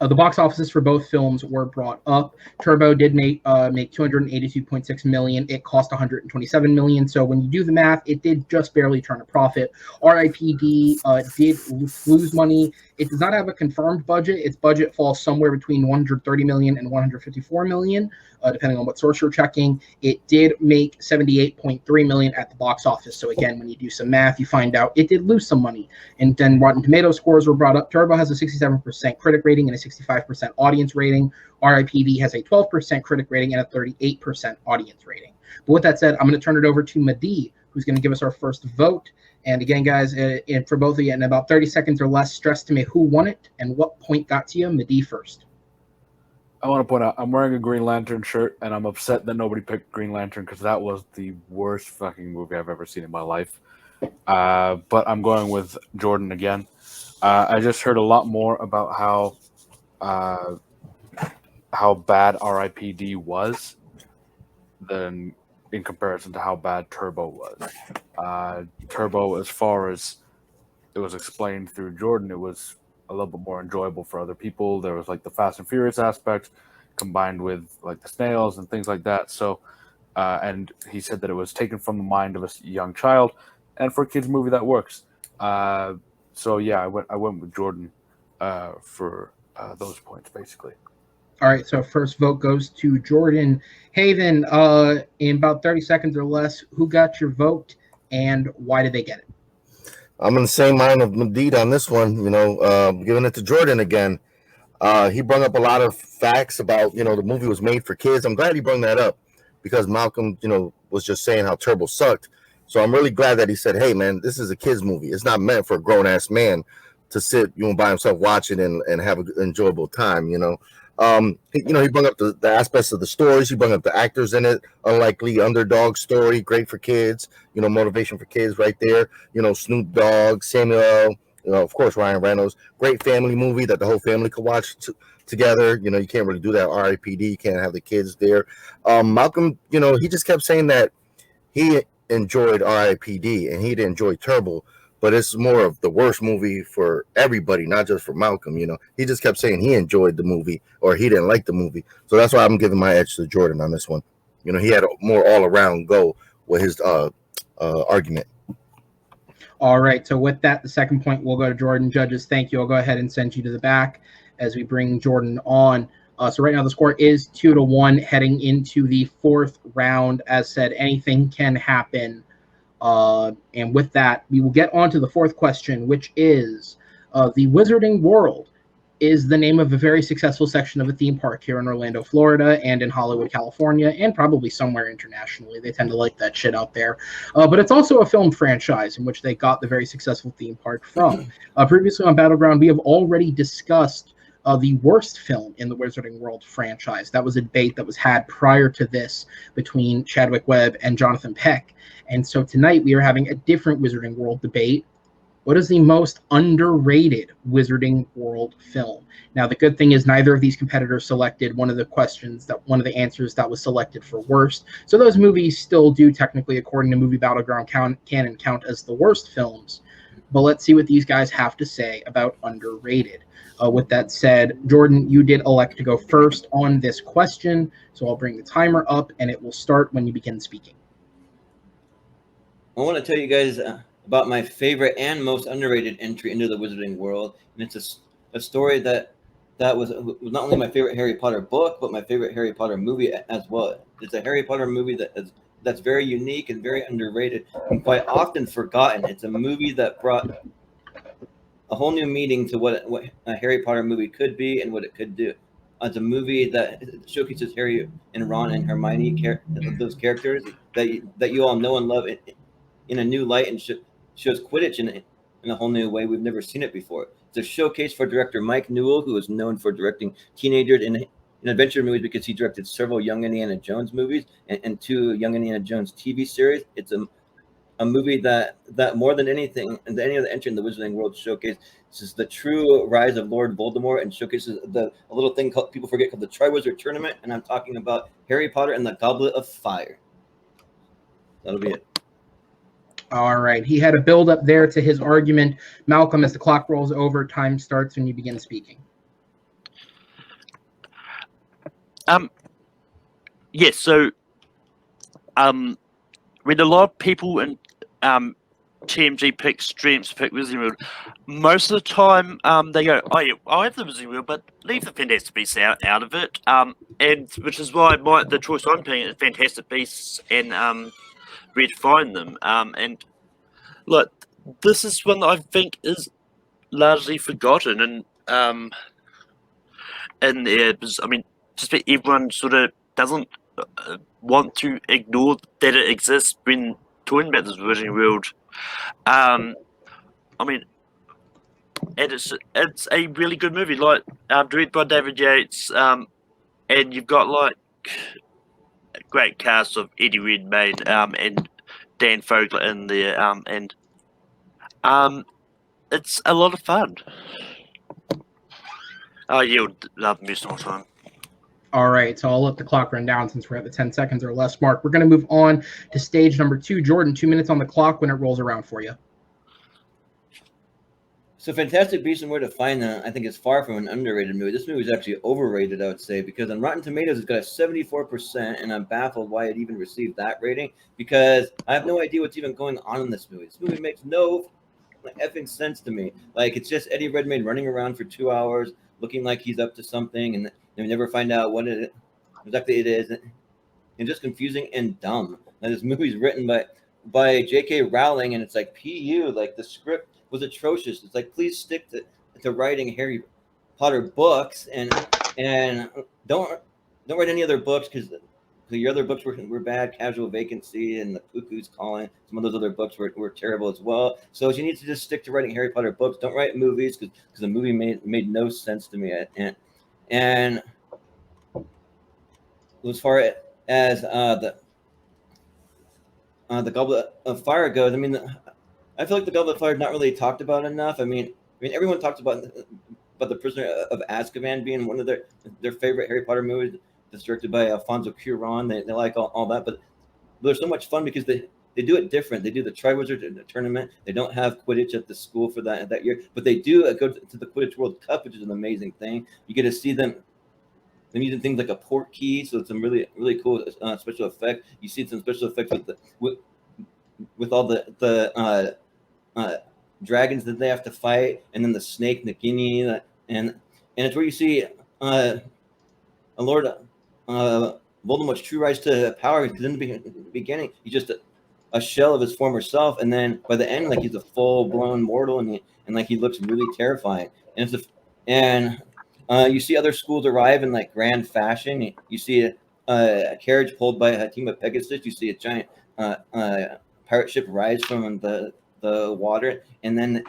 the box offices for both films were brought up. Turbo did make 282.6 million. It cost 127 million. So when you do the math, it did just barely turn a profit. RIPD did lose money. It does not have a confirmed budget. Its budget falls somewhere between 130 million and 154 million, depending on what source you're checking. It did make 78.3 million at the box office. So again, when you do some math, you find out it did lose some money. And then Rotten Tomato scores were brought up. Turbo has a 67% critic rating and a 65% audience rating. RIPD has a 12% critic rating and a 38% audience rating. But with that said, I'm going to turn it over to Madi, who's going to give us our first vote. And again, guys, for both of you, in about 30 seconds or less, stress to me who won it and what point got to you. Madi first. I want to point out, I'm wearing a Green Lantern shirt, and I'm upset that nobody picked Green Lantern because that was the worst fucking movie I've ever seen in my life. But I'm going with Jordan again. I just heard a lot more about how bad RIPD was than in comparison to how bad Turbo was. Turbo, as far as it was explained through Jordan, it was a little bit more enjoyable for other people. There was like the Fast and Furious aspect combined with like the snails and things like that. So, and he said that it was taken from the mind of a young child, and for a kids movie that works. So yeah, I went with Jordan for those points basically. All right, so first vote goes to Jordan. Haven, in about 30 seconds or less, who got your vote and why did they get it? I'm in the same line of Medid on this one, giving it to Jordan again. He brought up a lot of facts about, the movie was made for kids. I'm glad he brought that up because Malcolm, was just saying how Turbo sucked. So I'm really glad that he said, "Hey, man, this is a kids movie. It's not meant for a grown ass man to sit, by himself watching and have an enjoyable time." He brought up the aspects of the stories. He brought up the actors in it. Unlikely underdog story, great for kids. Motivation for kids right there. Snoop Dogg, Samuel. Of course, Ryan Reynolds. Great family movie that the whole family could watch together. You can't really do that. R.I.P.D. You can't have the kids there. Malcolm, he just kept saying that he enjoyed R.I.P.D. and he didn't enjoy Turbo, but it's more of the worst movie for everybody, not just for Malcolm. He just kept saying he enjoyed the movie or he didn't like the movie. So that's why I'm giving my edge to Jordan on this one. He had a more all around go with his argument. All right. So with that, the second point will go to Jordan. Judges, thank you. I'll go ahead and send you to the back as we bring Jordan on. So right now the score is 2-1 heading into the fourth round. As said, anything can happen. And with that, we will get on to the fourth question, which is the Wizarding World is the name of a very successful section of a theme park here in Orlando, Florida, and in Hollywood, California, and probably somewhere internationally. They tend to like that shit out there. But it's also a film franchise in which they got the very successful theme park from. Previously on Battleground, we have already discussed the worst film in the Wizarding World franchise. That was a debate that was had prior to this between Chadwick Webb and Jonathan Peck. And so tonight we are having a different Wizarding World debate. What is the most underrated Wizarding World film? Now, the good thing is neither of these competitors selected one of the answers that was selected for worst. So those movies still do technically, according to Movie Battleground canon, count as the worst films. But let's see what these guys have to say about underrated. With that said, Jordan, you did elect to go first on this question. So I'll bring the timer up and it will start when you begin speaking. I want to tell you guys about my favorite and most underrated entry into the Wizarding World, and it's a story that was not only my favorite Harry Potter book, but my favorite Harry Potter movie as well. It's a Harry Potter movie that's very unique and very underrated and quite often forgotten. It's a movie that brought a whole new meaning to what a Harry Potter movie could be and what it could do. It's a movie that showcases Harry and Ron and Hermione, those characters that you all know and love in a new light, and shows Quidditch in a whole new way we've never seen it before. It's a showcase for director Mike Newell, who is known for directing teenagers in adventure movies because he directed several Young Indiana Jones movies and 2 Young Indiana Jones TV series. It's a movie that more than anything and any other entry in the Wizarding World showcase, this is the true rise of Lord Voldemort and showcases a little thing called, people forget, called the Triwizard Tournament, and I'm talking about Harry Potter and the Goblet of Fire. That'll be it. All right. He had a build up there to his argument. Malcolm, as the clock rolls over, time starts when you begin speaking. Yes, so when a lot of people in TMG pick streams, pick Wizarding World, most of the time they go, "Oh yeah, I have the Wizarding World, but leave the Fantastic Beasts out of it." And which is why the choice I'm picking is Fantastic Beasts and redefine them. And look, this is one that I think is largely forgotten, and I mean, just everyone sort of doesn't want to ignore that it exists when talking about this Wizarding World. I mean, and it's a really good movie, like directed by David Yates, and you've got like a great cast of Eddie Redmayne and Dan Fogler in there, and it's a lot of fun. I yield most of the time. All right, so I'll let the clock run down since we're at the 10 seconds or less mark. We're going to move on to stage number 2. Jordan, 2 minutes on the clock when it rolls around for you. So Fantastic Beasts and Where to Find Them, I think, is far from an underrated movie. This movie is actually overrated, I would say, because on Rotten Tomatoes, it's got a 74%, and I'm baffled why it even received that rating, because I have no idea what's even going on in this movie. This movie makes no effing sense to me. Like, it's just Eddie Redmayne running around for 2 hours, looking like he's up to something, and we never find out what exactly it is, and just confusing and dumb. Now, this movie's written by J.K. Rowling, and it's like PU, like the script was atrocious. It's like, please stick to writing Harry Potter books and don't write any other books because your other books were bad. Casual Vacancy and The Cuckoo's Calling. Some of those other books were terrible as well. So you need to just stick to writing Harry Potter books. Don't write movies because the movie made no sense to me. And as far as the Goblet of Fire goes, I mean, I feel like the Goblet of Fire is not really talked about enough. I mean, everyone talks about The Prisoner of Azkaban being one of their favorite Harry Potter movies. It's directed by Alfonso Cuarón. They like all that, but they're so much fun because they do it different. They do the Triwizard Tournament. They don't have Quidditch at the school for that year, but they do go to the Quidditch World Cup, which is an amazing thing. You get to see them using things like a port key, so it's some really cool special effect. You see some special effects with all the dragons that they have to fight, and then the snake Nagini, and it's where you see Lord Voldemort's true rise to power. Because in the beginning, he's just a shell of his former self, and then by the end, like he's a full blown mortal, and like he looks really terrifying. And you see other schools arrive in like grand fashion. You see a carriage pulled by a team of Pegasus. You see a giant pirate ship rise from the water, and then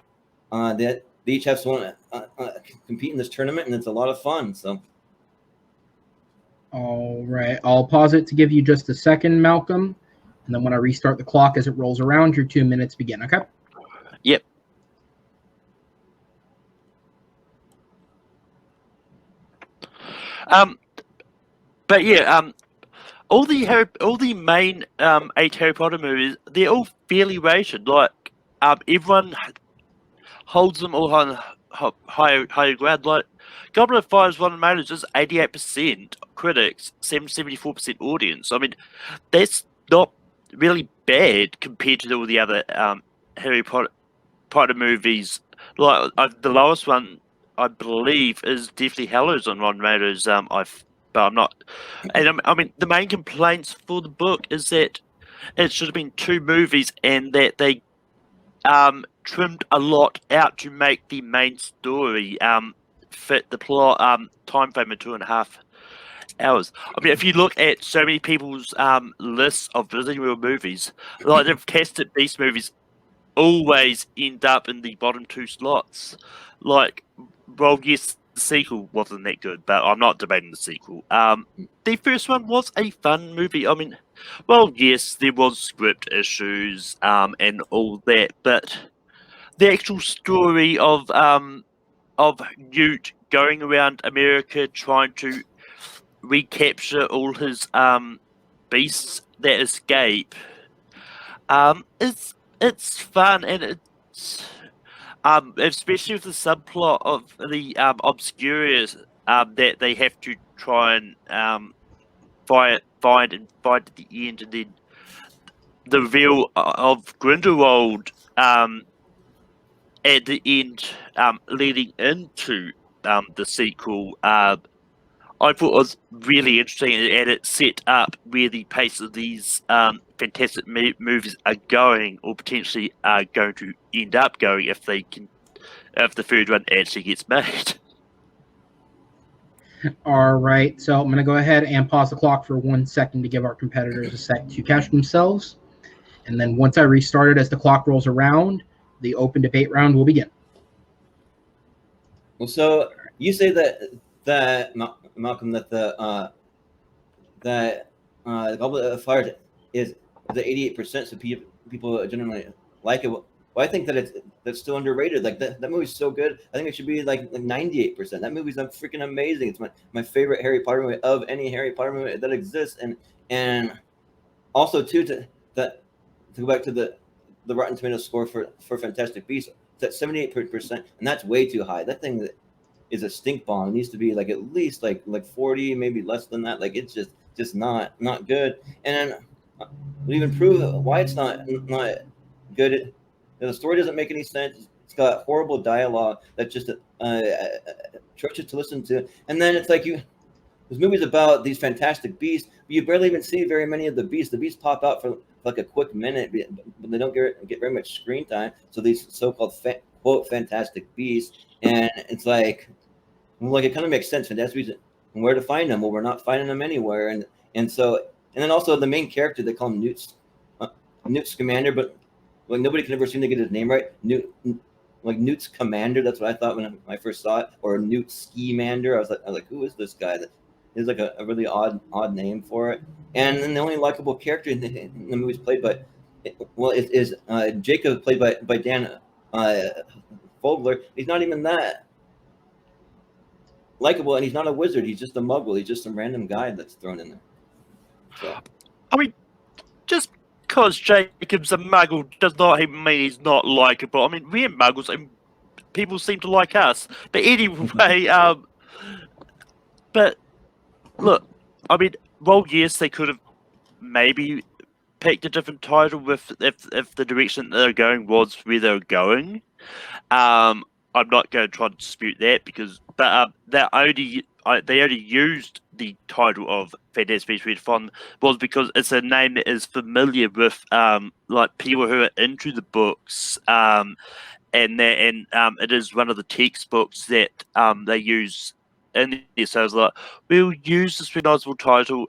they each have someone compete in this tournament, and it's a lot of fun. So. All right, I'll pause it to give you just a second, Malcolm, and then when I restart the clock as it rolls around, your 2 minutes begin, okay? Yep. But yeah, all the main 8 Harry Potter movies, they're all fairly rated. Like, everyone holds them all on higher ground. Like, Goblet of Fire's Rotten Tomatoes is 88% critics, 74% audience. I mean, that's not really bad compared to all the other Harry Potter movies. Like, the lowest one, I believe, is definitely Hallows on Rotten Tomatoes. But I'm not. And I mean, the main complaints for the book is that it should have been 2 movies, and that they trimmed a lot out to make the main story fit the plot time frame of 2.5 hours. I mean, if you look at so many people's lists of Disney World movies, like the Fantastic Beasts movies always end up in the bottom 2 slots. Like, well, yes, the sequel wasn't that good, but I'm not debating the sequel. The first one was a fun movie. I mean, well, yes, there was script issues and all that, but the actual story of Newt going around America trying to recapture all his beasts that escape, it's fun, and it's especially with the subplot of the Obscurious that they have to try and find at the end, and then the reveal of Grindelwald at the end, leading into the sequel. I thought it was really interesting, and it set up where the pace of these fantastic movies are going, or potentially are going to end up going, if the third one actually gets made. All right, so I'm going to go ahead and pause the clock for 1 second to give our competitors a sec to catch themselves. And then once I restart it, as the clock rolls around, the open debate round will begin. Well, so you say that Malcolm, that the Goblet of Fire is at 88%, so people generally like it. Well, I think that that's still underrated. Like that movie's so good. I think it should be like 98%. That movie's freaking amazing. It's my favorite Harry Potter movie of any Harry Potter movie that exists. And also too to go back to the Rotten Tomatoes score for Fantastic Beasts, it's at 78%, and that's way too high. That thing is a stink bomb. It needs to be like at least like 40, maybe less than that. Like it's just not good. And we even prove why it's not good. The story doesn't make any sense. It's got horrible dialogue that's just atrocious to listen to. And then it's like this movie's about these fantastic beasts, but you barely even see very many of the beasts. The beasts pop out for like a quick minute, but they don't get very much screen time. So these so-called quote fantastic beasts, and it's like it kind of makes sense. Fantastic beasts, and where to find them? Well, we're not finding them anywhere, and so And then also the main character, they call him Newt Scamander, but like nobody can ever seem to get his name right. Newt's Commander. That's what I thought when I first saw it. Or Newt Ski-mander. I was like, who is this guy? That is like a really odd name for it. And then the only likable character in the movie is played by, Jacob, played by Dan Fogler. He's not even that likable, and he's not a wizard. He's just a muggle. He's just some random guy that's thrown in there. So. I mean, just because Jacob's a muggle does not mean he's not likable. I mean, we're muggles and people seem to like us. But anyway, but look, I mean, well, yes, they could have maybe picked a different title if the direction they're going was where they're going. I'm not going to try to dispute that because they only used the title of Fantastic Beasts Where to Find Them was because it's a name that is familiar with like people who are into the books, and it is one of the textbooks that they use in there. So I was like, we'll use this recognizable title.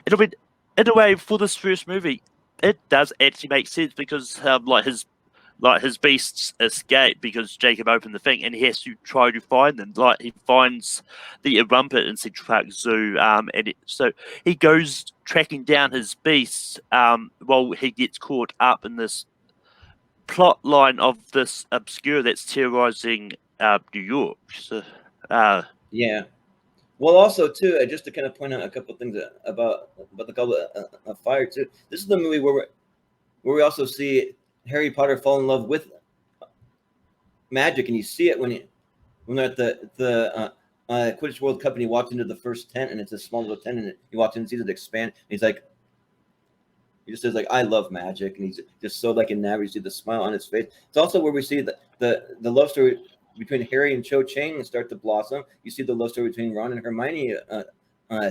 It'll be, in a way, for this first movie, it does actually make sense because his beasts escape because Jacob opened the thing and he has to try to find them. Like he finds the rumpet in Central Park Zoo, so he goes tracking down his beasts while he gets caught up in this plot line of this obscure that's terrorizing New York. So, yeah. Well, also too, just to kind of point out a couple of things about the Goblet of Fire too. This is the movie where we also see Harry Potter fall in love with magic, and you see it when they're at the Quidditch World Cup, and he walks into the first tent, and it's a small little tent, and he walks in and sees it expand, and he just says like, "I love magic," and he's just so like enamored. You see the smile on his face. It's also where we see the love story between Harry and Cho Chang start to blossom. You see the love story between Ron and Hermione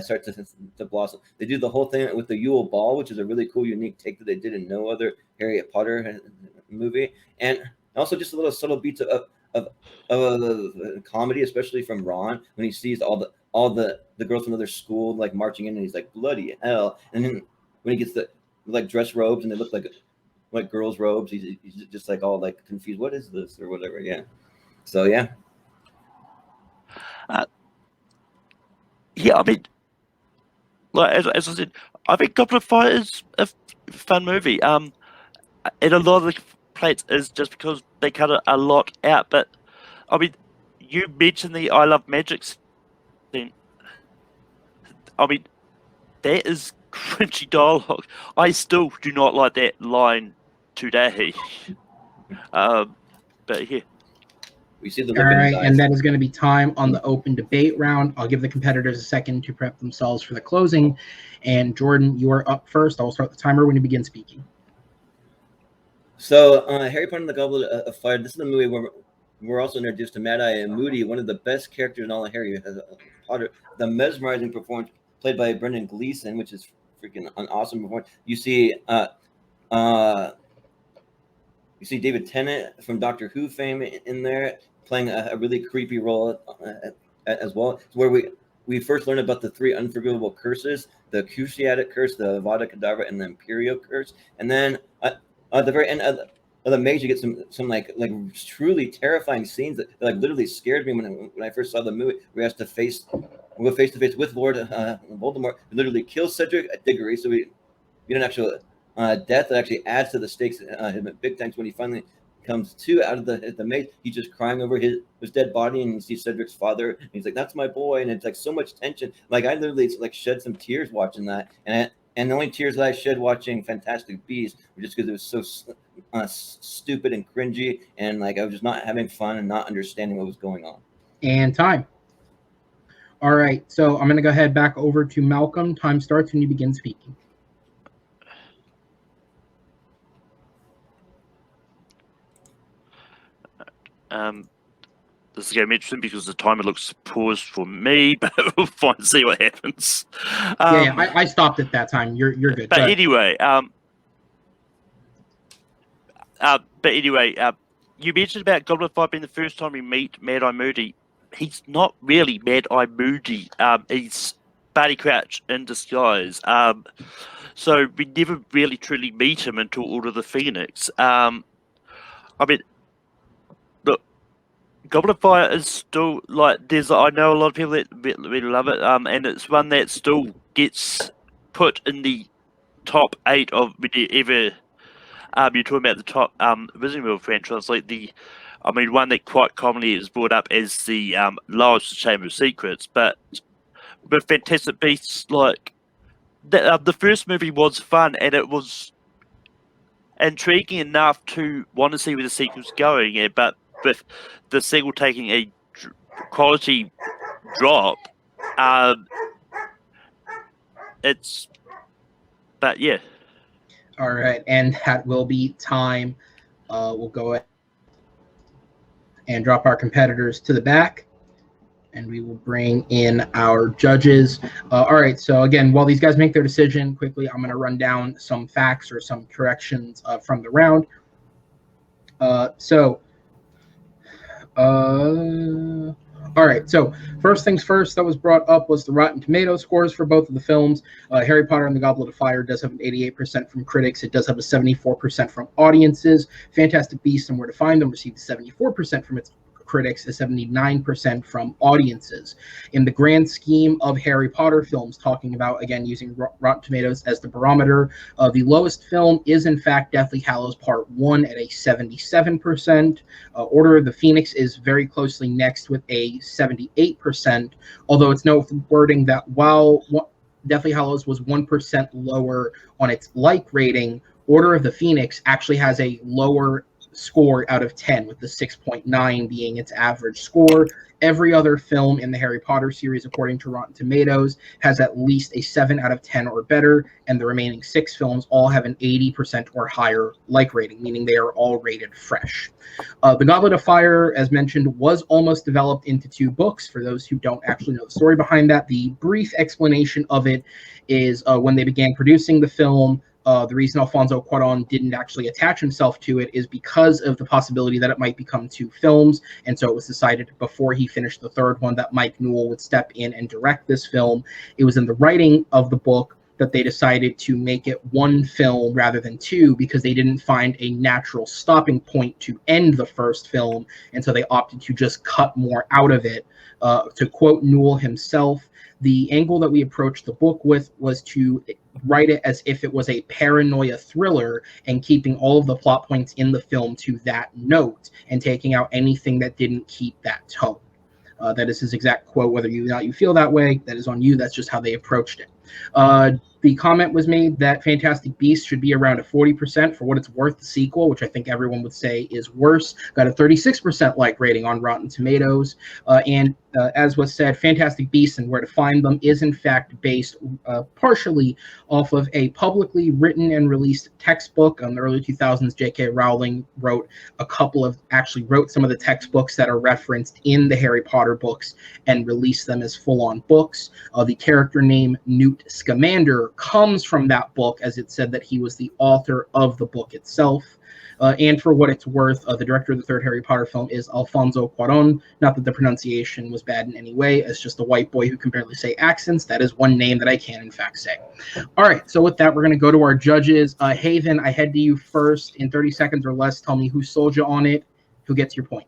start to blossom. They do the whole thing with the Yule Ball, which is a really cool, unique take that they did in no other Harry Potter movie, and also just a little subtle beats of comedy, especially from Ron when he sees all the girls from another school like marching in, and he's like, bloody hell! And then when he gets the like dress robes and they look like girls' robes, he's just like all like confused. What is this or whatever? Yeah. So yeah. Yeah, I mean, like as I said, I think Goblet of Fire is a fun movie. And a lot of the complaints is just because they cut a lot out. But I mean, you mentioned the I Love Magic scene. I mean, that is cringy dialogue. I still do not like that line today. But yeah. We see the all right, and that is going to be time on the open debate round. I'll give the competitors a second to prep themselves for the closing. And Jordan, you are up first. I will start the timer when you begin speaking. So, Harry Potter and the Goblet of Fire. This is the movie where we're also introduced to Mad-Eye Moody, one of the best characters in all of Harry Potter. The mesmerizing performance played by Brendan Gleeson, which is freaking an awesome performance. You see David Tennant from Doctor Who fame in there, playing a really creepy role as well. It's where we first learn about the 3 unforgivable curses: the Cruciatic curse, the Avada Kedavra, and the Imperio curse. And then at the very end of the maze, you get some like truly terrifying scenes that like literally scared me when I first saw the movie. We have to go face to face with Lord Voldemort, who literally kills Cedric Diggory. So we get an actual death that actually adds to the stakes big times when he finally comes out of the maze. He's just crying over his dead body, and you see Cedric's father, and he's like, "That's my boy," and it's like so much tension. Like I literally like shed some tears watching that, and the only tears that I shed watching Fantastic Beasts were just because it was so stupid and cringy, and like I was just not having fun and not understanding what was going on. And time. All right, so I'm going to go ahead back over to Malcolm. Time starts when you begin speaking. This is going to be interesting because the timer looks paused for me, but we'll see what happens. I stopped at that time. You're good. But anyway, you mentioned about Goblet of Fire being the first time we meet Mad-Eye Moody. He's not really Mad-Eye Moody. He's Barty Crouch in disguise. So we never really truly meet him until Order of the Phoenix. I mean, look, Goblet of Fire is still like I know a lot of people that really love it. And it's one that still gets put in the top 8 of whenever you're talking about the top Resident Evil franchise, like one that quite commonly is brought up as the lowest Chamber of Secrets, but with Fantastic Beasts, like the first movie was fun and it was intriguing enough to want to see where the sequel's going. Yeah, but with the sequel taking a quality drop, it's. But yeah. All right, and that will be time. We'll go ahead and drop our competitors to the back, and we will bring in our judges. All right, so again, while these guys make their decision quickly, I'm going to run down some facts or some corrections from the round. All right, so first things first that was brought up was the Rotten Tomatoes scores for both of the films. Harry Potter and the Goblet of Fire does have an 88% from critics. It does have a 74% from audiences. Fantastic Beasts and Where to Find Them received 74% from its critics, a 79% from audiences. In the grand scheme of Harry Potter films, talking about, again, using Rotten Tomatoes as the barometer, the lowest film is, in fact, Deathly Hallows Part 1 at a 77%. Order of the Phoenix is very closely next with a 78%, although it's noteworthy that while Deathly Hallows was 1% lower on its like rating, Order of the Phoenix actually has a lower score out of 10, with the 6.9 being its average score. Every other film in the Harry Potter series, according to Rotten Tomatoes, has at least a 7 out of 10 or better, and the remaining 6 films all have an 80% or higher like rating, meaning they are all rated fresh. The Goblet of Fire, as mentioned, was almost developed into 2 books. For those who don't actually know the story behind that, the brief explanation of it is when they began producing the film, the reason Alfonso Cuarón didn't actually attach himself to it is because of the possibility that it might become 2 films, and so it was decided before he finished the 3rd one that Mike Newell would step in and direct this film. It was in the writing of the book that they decided to make it 1 film rather than 2 because they didn't find a natural stopping point to end the first film, and so they opted to just cut more out of it. To quote Newell himself, the angle that we approached the book with was to write it as if it was a paranoia thriller and keeping all of the plot points in the film to that note and taking out anything that didn't keep that tone. That is his exact quote. Whether you not you feel that way, that is on you. That's just how they approached it. The comment was made that Fantastic Beasts should be around a 40%. For what it's worth, the sequel, which I think everyone would say is worse, got a 36% like rating on Rotten Tomatoes. And as was said, Fantastic Beasts and Where to Find Them is in fact based partially off of a publicly written and released textbook. In the early 2000s, J.K. Rowling wrote some of the textbooks that are referenced in the Harry Potter books and released them as full-on books. The character name Newt Scamander comes from that book, as it said that he was the author of the book itself. And for what it's worth, the director of the 3rd Harry Potter film is Alfonso Cuarón. Not that the pronunciation was bad in any way. It's just a white boy who can barely say accents. That is one name that I can, in fact, say. All right, so with that, we're going to go to our judges. Haven, I head to you first. In 30 seconds or less, tell me who sold you on it, who gets your point.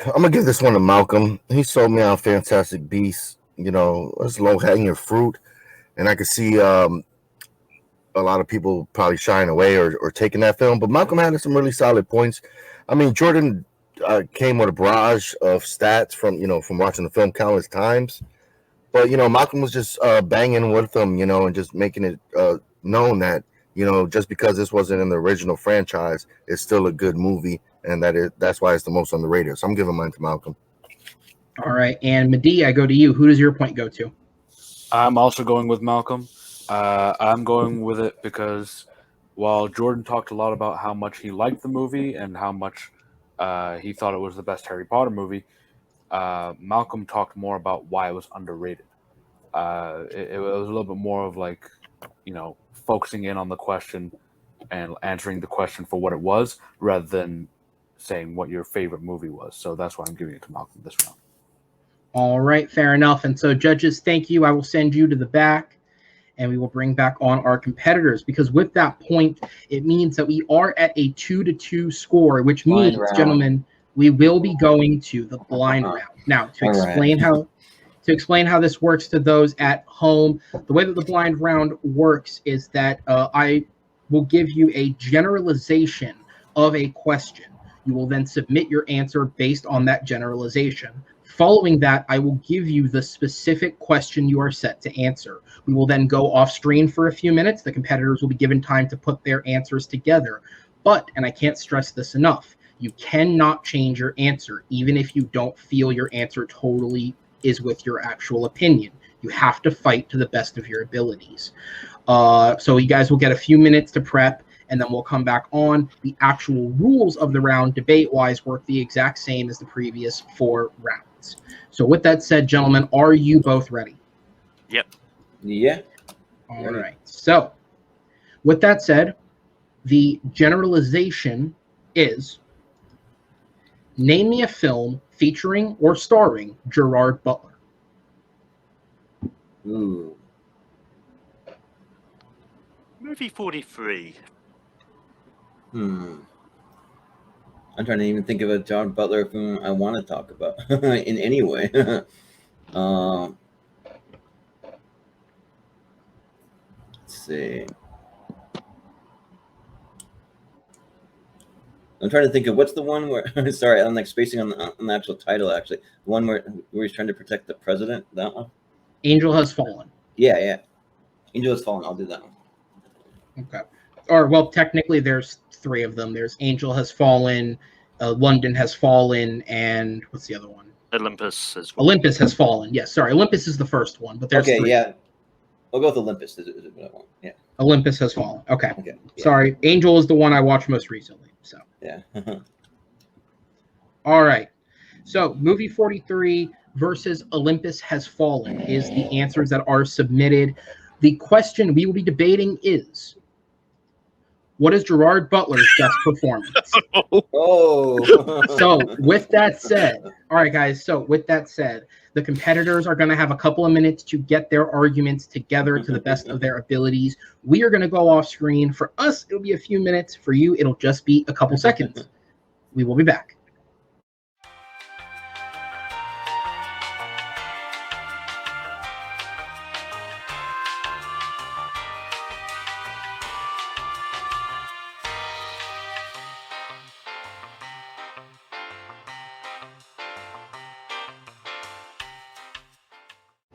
I'm going to give this one to Malcolm. He sold me on Fantastic Beasts. You know, it's low-hanging fruit. And I could see a lot of people probably shying away or taking that film. But Malcolm had some really solid points. I mean, Jordan came with a barrage of stats from watching the film countless times. But, Malcolm was just banging with them, and just making it known that, just because this wasn't in the original franchise, it's still a good movie. And that's why it's the most underrated. So I'm giving mine to Malcolm. All right. And Mehdi, I go to you. Who does your point go to? I'm also going with Malcolm. I'm going with it because while Jordan talked a lot about how much he liked the movie and how much he thought it was the best Harry Potter movie, Malcolm talked more about why it was underrated. It was a little bit more of like, focusing in on the question and answering the question for what it was rather than saying what your favorite movie was. So that's why I'm giving it to Malcolm this round. All right, fair enough. And so, judges, thank you. I will send you to the back, and we will bring back on our competitors, because with that point, it means that we are at a 2-2 score, which Blind means, round. gentlemen, we will be going to the blind round. Now, to explain how this works to those at home, the way that the blind round works is that I will give you a generalization of a question. You will then submit your answer based on that generalization. Following that, I will give you the specific question you are set to answer. We will then go off screen for a few minutes. The competitors will be given time to put their answers together. But, and I can't stress this enough, you cannot change your answer, even if you don't feel your answer totally is with your actual opinion. You have to fight to the best of your abilities. So you guys will get a few minutes to prep, and then we'll come back on. The actual rules of the round, debate-wise, work the exact same as the previous 4 rounds. So with that said, gentlemen, are you both ready? Yep. Yeah. All right. So with that said, the generalization is, name me a film featuring or starring Gerard Butler. Ooh. Movie 43. I'm trying to even think of a John Butler film I want to talk about in any way. Let's see. I'm trying to think of what's the one where. Sorry, I'm like spacing on the actual title. Actually, the one where he's trying to protect the president. That one. Angel Has Fallen. Yeah. Angel Has Fallen. I'll do that one. Okay. Or, well, technically there's 3 of them. There's Angel Has Fallen, London Has Fallen, and what's the other one? Olympus as well. Olympus Has Fallen. Yes, sorry. Olympus is the first one, but there's 3. Yeah. I'll go with Olympus. Is what I want. Yeah. Olympus Has Fallen. Okay. Yeah. Sorry. Angel is the one I watched most recently. So. Yeah. All right. So, movie 43 versus Olympus Has Fallen is the answers that are submitted. The question we will be debating is, what is Gerard Butler's best performance? Oh. So with that said, all right, guys. So with that said, the competitors are going to have a couple of minutes to get their arguments together to the best of their abilities. We are going to go off screen. For us, it'll be a few minutes. For you, it'll just be a couple seconds. We will be back.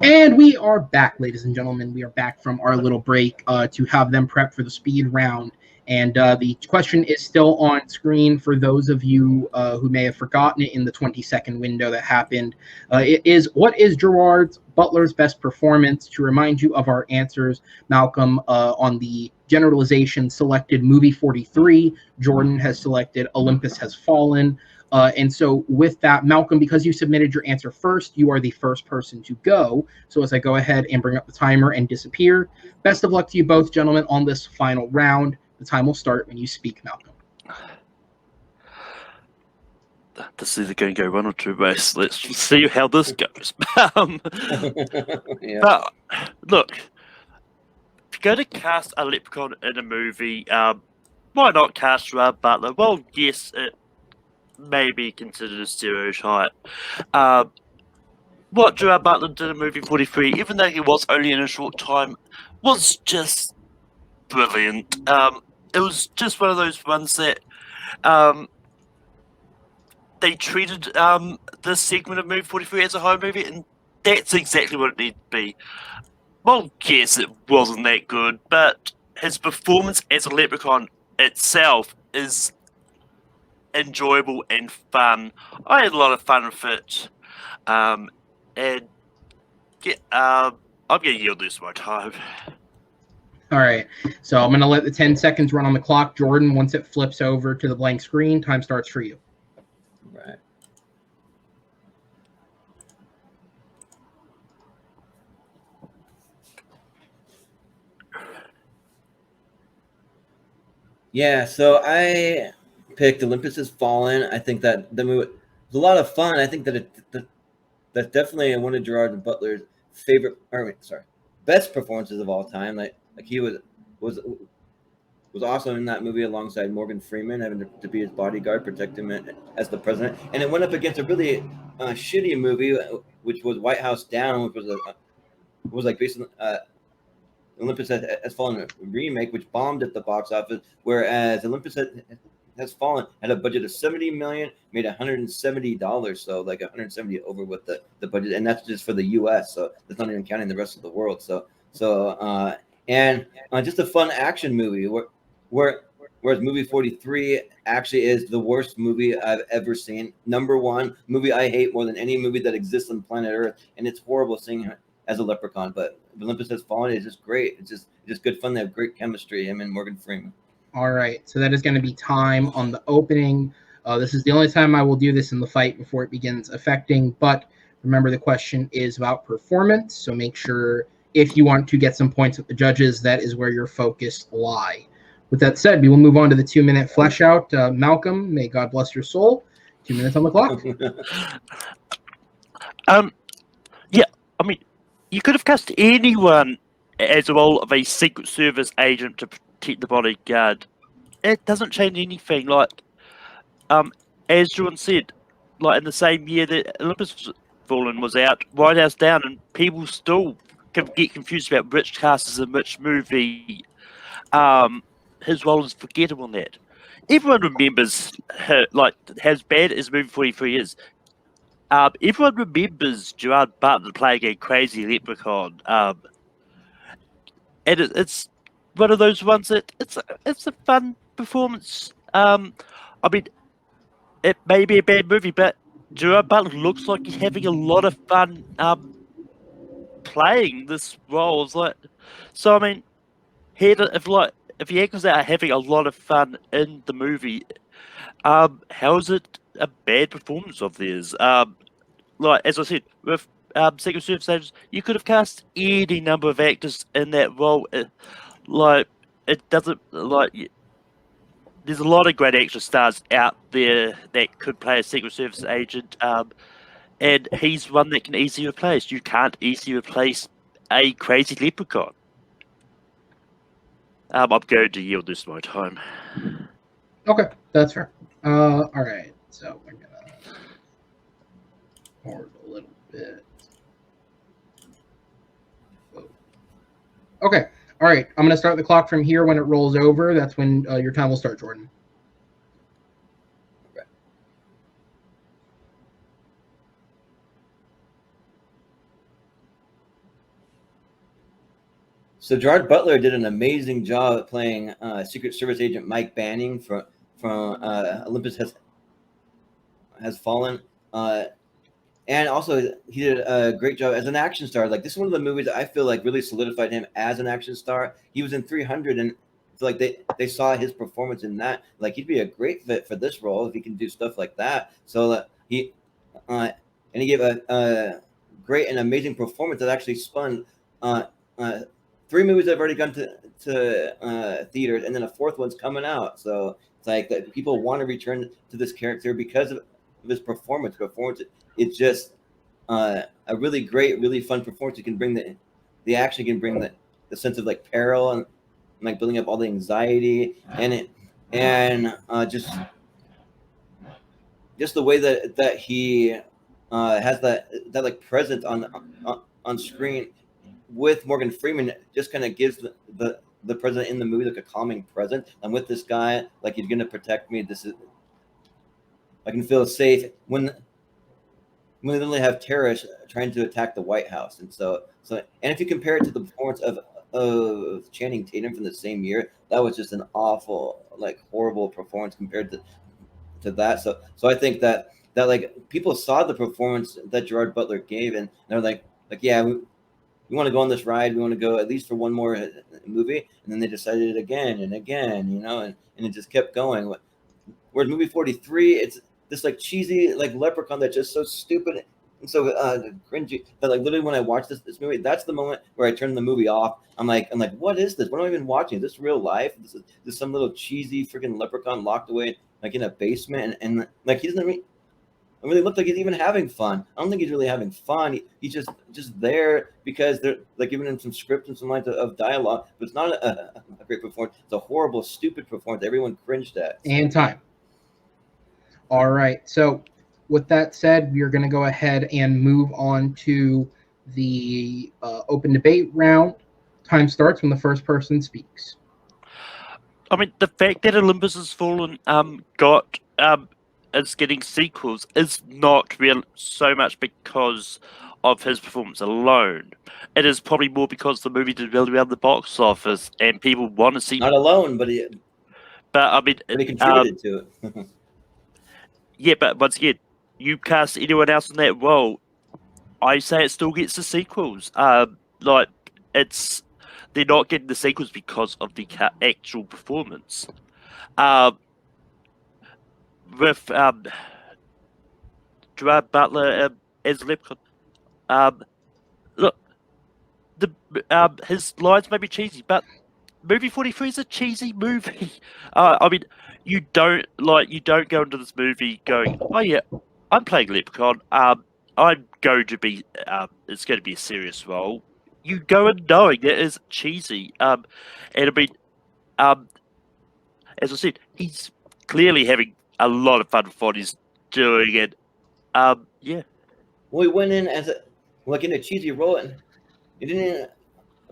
And we are back, ladies and gentlemen. We are back from our little break to have them prep for the speed round. And the question is still on screen for those of you who may have forgotten it in the 20-second window that happened. It is, what is Gerard Butler's best performance? To remind you of our answers, Malcolm on the generalization selected movie 43. Jordan has selected Olympus Has Fallen. And so with that, Malcolm, because you submitted your answer first, you are the first person to go. So as I go ahead and bring up the timer and disappear, best of luck to you both, gentlemen, on this final round. The time will start when you speak, Malcolm. This is either going to go 1 or 2 ways. Let's see how this goes. Yeah. But look, if you're going to cast a leprechaun in a movie, why not cast Gerard Butler? Well, yes, it may be considered a stereotype. What Gerard Butler did in movie 43, even though he was only in a short time, was just brilliant. It was just one of those ones that they treated this segment of movie 43 as a horror movie, and that's exactly what it needed to be. Well, yes, it wasn't that good, but his performance as a leprechaun itself is enjoyable and fun. I had a lot of fun with it. And yeah, I'm going to yield this my time. All right. So I'm going to let the 10 seconds run on the clock. Jordan, once it flips over to the blank screen, time starts for you. Right. Yeah, so I picked Olympus Has Fallen. I think that the movie was a lot of fun. I think that that's definitely one of Gerard Butler's best performances of all time. Like he was also in that movie alongside Morgan Freeman, having to be his bodyguard, protect him as the president. And it went up against a really shitty movie, which was White House Down, which was like based on Olympus Has Fallen remake, which bombed at the box office, whereas Olympus Has Fallen had a budget of $70 million, made $170, so like 170 over what the budget, and that's just for the U.S. So that's not even counting the rest of the world. And just a fun action movie whereas movie 43 actually is the worst movie I've ever seen. Number one movie I hate more than any movie that exists on planet Earth, and it's horrible seeing him as a leprechaun. But Olympus Has Fallen is just great. It's just good fun. They have great chemistry, him and Morgan Freeman. All right, so that is going to be time on the opening. This is the only time I will do this in the fight before it begins affecting, but remember the question is about performance, so make sure if you want to get some points with the judges, that is where your focus lie. With that said, we will move on to the 2-minute flesh out. Malcolm, may God bless your soul. 2 minutes on the clock. Yeah, I mean, you could have cast anyone as the role of a Secret Service agent to protect the bodyguard. It doesn't change anything. Like, as Jordan said, like in the same year that Olympus Fallen was out, White House Down, and people still can get confused about which cast is in which movie. His role is forgettable in that. Everyone remembers her, like, as bad as movie 43 is. Everyone remembers Gerard Butler playing a crazy leprechaun. And it's one of those ones that it's a fun performance. I mean, it may be a bad movie, but Gerard Butler looks like he's having a lot of fun playing this role. It's like, so I mean, if the actors are having a lot of fun in the movie, how is it a bad performance of theirs? Like as I said, with Secret Service agents, you could have cast any number of actors in that role. It doesn't like. There's a lot of great extra stars out there that could play a Secret Service agent, and he's one that can easily replace. You can't easily replace a crazy leprechaun. I'm going to yield this my time. Okay, that's fair. All right, so we're gonna forward a little bit. Okay, all right. I'm gonna start the clock from here. When it rolls over, that's when your time will start, Jordan. Okay. So Gerard Butler did an amazing job at playing Secret Service agent Mike Banning from Olympus Has Fallen, and also he did a great job as an action star. Like this is one of the movies that I feel like really solidified him as an action star. He was in 300, and like they saw his performance in that. Like he'd be a great fit for this role if he can do stuff like that. So he gave a great and amazing performance that actually spun 3 movies that have already gone to theaters, and then a 4th one's coming out. So it's like that people want to return to this character because of his performance. It's just a really great, really fun performance. You can bring the action, can bring the sense of like peril and like building up all the anxiety and just the way that he has that like presence on screen with Morgan Freeman just kind of gives the president in the movie like a calming presence. I'm with this guy, like he's gonna protect me. I can feel safe when they literally have terrorists trying to attack the White House. And so and if you compare it to the performance of Channing Tatum from the same year, that was just an awful, like horrible performance compared to that. So I think that like people saw the performance that Gerard Butler gave, and they're like yeah, we want to go on this ride. We want to go at least for one more movie. And then they decided it again and again, and it just kept going. Whereas movie 43, it's this like cheesy like leprechaun that's just so stupid and so cringy that like literally when I watch this movie, that's the moment where I turn the movie off. I'm like, what is this? What am I even watching? Is this real life? This is some little cheesy freaking leprechaun locked away like in a basement, and like he doesn't really look like he's even having fun. I don't think he's really having fun. He's just there because they're like giving him some script and some lines of dialogue. But it's not a great performance. It's a horrible, stupid performance. Everyone cringed at. And time. All right. So with that said, we are going to go ahead and move on to the open debate round. Time starts when the first person speaks. I mean, the fact that Olympus Has Fallen is getting sequels is not real so much because of his performance alone. It is probably more because the movie did really well in the box office and people want to see. Not alone, but he contributed to it. Yeah, but once again, you cast anyone else in that role, I say it still gets the sequels. Like they're not getting the sequels because of the actual performance. With Gerard Butler as Leprechaun, look, his lines may be cheesy, but movie 43 is a cheesy movie. I mean, you don't go into this movie going, oh yeah, I'm playing Leprechaun. I'm going to be it's going to be a serious role. You go in knowing it is cheesy. And I mean, as I said, he's clearly having a lot of fun with what he's doing, and yeah. Well, he went in as in a cheesy role, and he didn't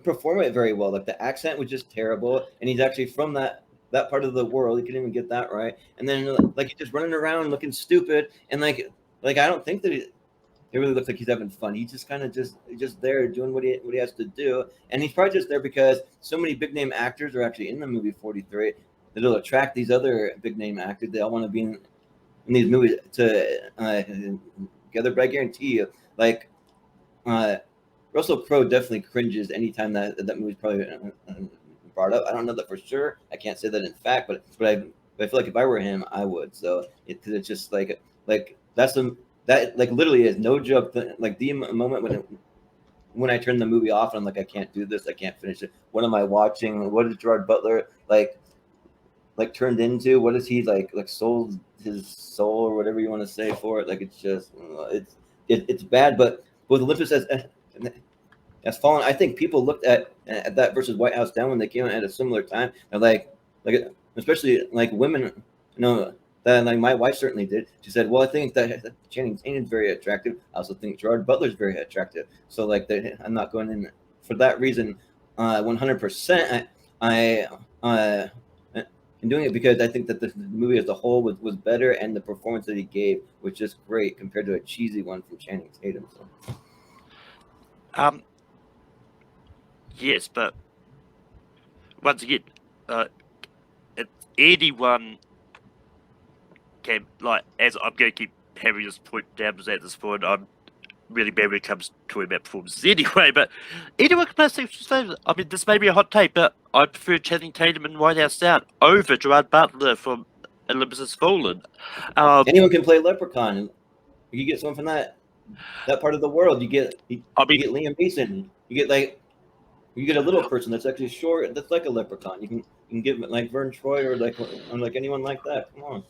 perform it very well. Like the accent was just terrible, and he's actually from that part of the world. He couldn't even get that right. And then like he's just running around looking stupid, and like I don't think that it really looks like he's having fun. He's just kind of just there doing what he has to do, and he's probably just there because so many big name actors are actually in the movie 43 that it'll attract these other big name actors. They all want to be in these movies together. But I guarantee you, like Russell Crowe definitely cringes anytime that movie's probably brought up. I don't know that for sure. I can't say that in fact, but I feel like if I were him, I would. So because it's just like that literally is no joke. Like the moment when I turn the movie off and I'm like, I can't do this. I can't finish it. What am I watching? What is Gerard Butler like turned into? What is he like sold his soul or whatever you want to say for it? Like it's just it's bad. But with Olympus has fallen, I think people looked at that versus White House Down when they came out at a similar time. And like especially like women, that like my wife certainly did. She said, "Well, I think that Channing Tatum is very attractive. I also think Gerard Butler is very attractive. So like, I'm not going in for that reason. 100%. I am doing it because I think that the movie as a whole was better, and the performance that he gave was just great compared to a cheesy one from Channing Tatum." So. Yes, but once again, if anyone can, like, as I'm going to keep having this point down at this point, I'm really bad when it comes to about performances anyway, but anyone can play sexual slaves. I mean, this may be a hot take, but I prefer Channing Tatum and White House Down over Gerard Butler from Olympus Has Fallen. Anyone can play Leprechaun. You get someone from that part of the world. You get Liam Neeson. You get a little person that's actually short. That's like a leprechaun. You can give it like Vern Troy or like anyone like that. Come on,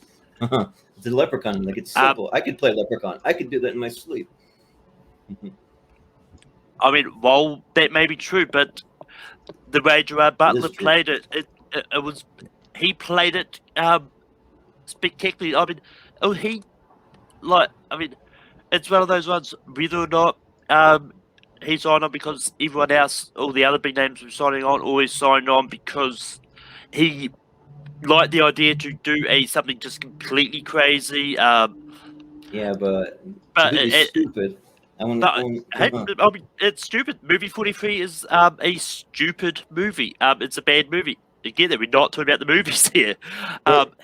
it's a leprechaun. Like it's simple. I could play leprechaun. I could do that in my sleep. I mean, well, that may be true, but the way Gerard Butler played it was he played it spectacularly. I mean, it's one of those ones. Whether or not he's on because everyone else, all the other big names were signing on, always signed on because he liked the idea to do something just completely crazy. Yeah, but it's stupid. I mean, it's stupid. Movie 43 is a stupid movie. It's a bad movie. Again, we're not talking about the movies here.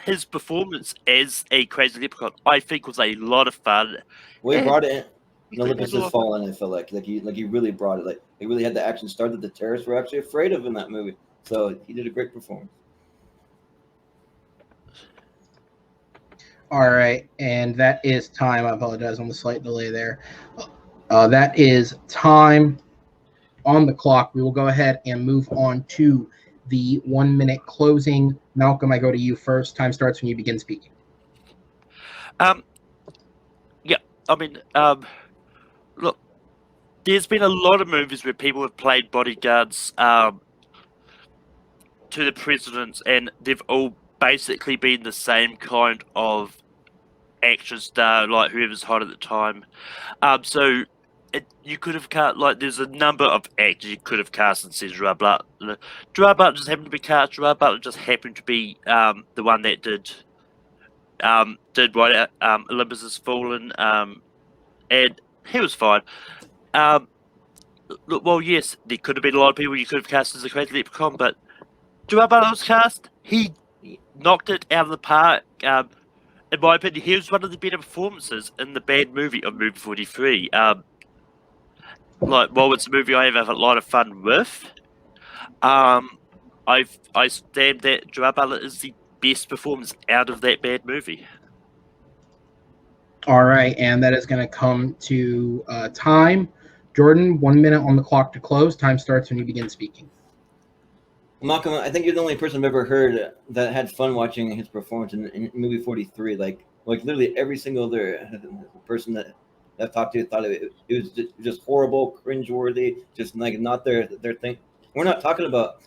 His performance as a crazy leprechaun, I think, was a lot of fun. Well, he brought it in. Olympus Has Fallen. I feel like he really brought it. Like he really had the action star that the terrorists were actually afraid of in that movie. So he did a great performance. All right, and that is time. I apologize on the slight delay there. That is time on the clock. We will go ahead and move on to the 1 minute closing. Malcolm, I go to you first. Time starts when you begin speaking. Yeah, I mean, look, there's been a lot of movies where people have played bodyguards to the presidents, and they've all basically been the same kind of action star, like whoever's hot at the time. So you could have cast, like, there's a number of actors you could have cast and said Gerard Butler. Gerard Butler just happened to be cast. Gerard Butler just happened to be the one that did what Olympus Has Fallen, and he was fine. Look, well, yes, there could have been a lot of people you could have cast as the Crazy Leprechaun, but Gerard Butler was cast. He knocked it out of the park. In my opinion, he was one of the better performances in the bad movie of Movie 43. Like, while it's a movie I have a lot of fun with, I stand that Gerard Butler is the best performance out of that bad movie. All right, and that is going to come to time. Jordan, 1 minute on the clock to close. Time starts when you begin speaking. Malcolm, I think you're the only person I've ever heard that had fun watching his performance in movie 43. Like literally every single other person that I've talked to thought it was just horrible, cringeworthy, just like not their thing. We're not talking about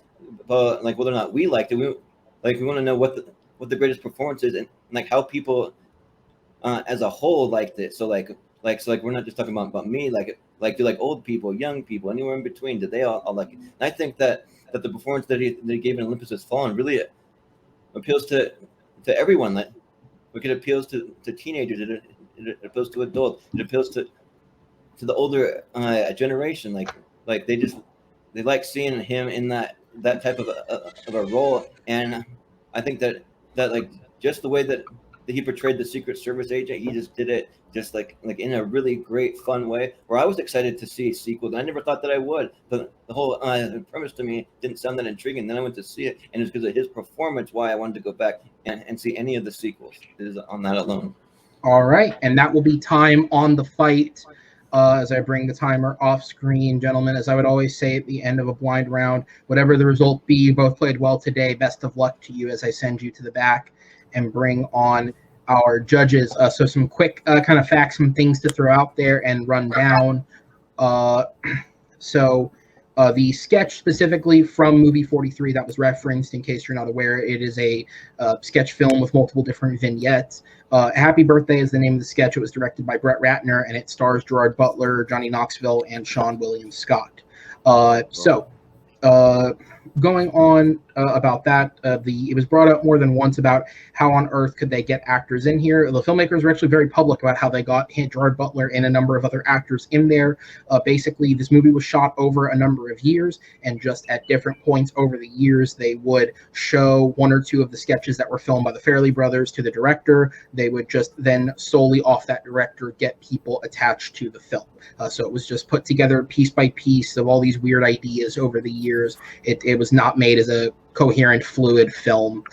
like whether or not we liked it. We want to know what the greatest performance is, and like how people as a whole liked it. So like we're not just talking about me. Like do like old people, young people, anywhere in between? Did they all like it? And I think that the performance that he gave in Olympus Has Fallen really appeals to everyone. Like it appeals to teenagers. It appeals to adults. It appeals to the older generation. Like they like seeing him in that type of a role. And I think that like just the way that he portrayed the Secret Service agent, he just did it just like in a really great, fun way, where I was excited to see sequels. I never thought that I would, but the whole premise to me didn't sound that intriguing. Then I went to see it, and it's because of his performance why I wanted to go back and see any of the sequels. It is on that alone. All right, and that will be time on the fight. As I bring the timer off screen, gentlemen, as I would always say at the end of a blind round, whatever the result be, you both played well today. Best of luck to you as I send you to the back and bring on our judges. So some quick kind of facts, some things to throw out there and run down. So the sketch specifically from movie 43 that was referenced, in case you're not aware, it is a sketch film with multiple different vignettes. Happy Birthday is the name of the sketch. It was directed by Brett Ratner, and it stars Gerard Butler, Johnny Knoxville, and Sean William Scott. Going on about that, it was brought up more than once about how on earth could they get actors in here. The filmmakers were actually very public about how they got Gerard Butler and a number of other actors in there. Basically, this movie was shot over a number of years, and just at different points over the years, they would show one or two of the sketches that were filmed by the Farrelly brothers to the director. They would just then solely off that director get people attached to the film. So it was just put together piece by piece of all these weird ideas over the years. It was not made as a coherent, fluid film.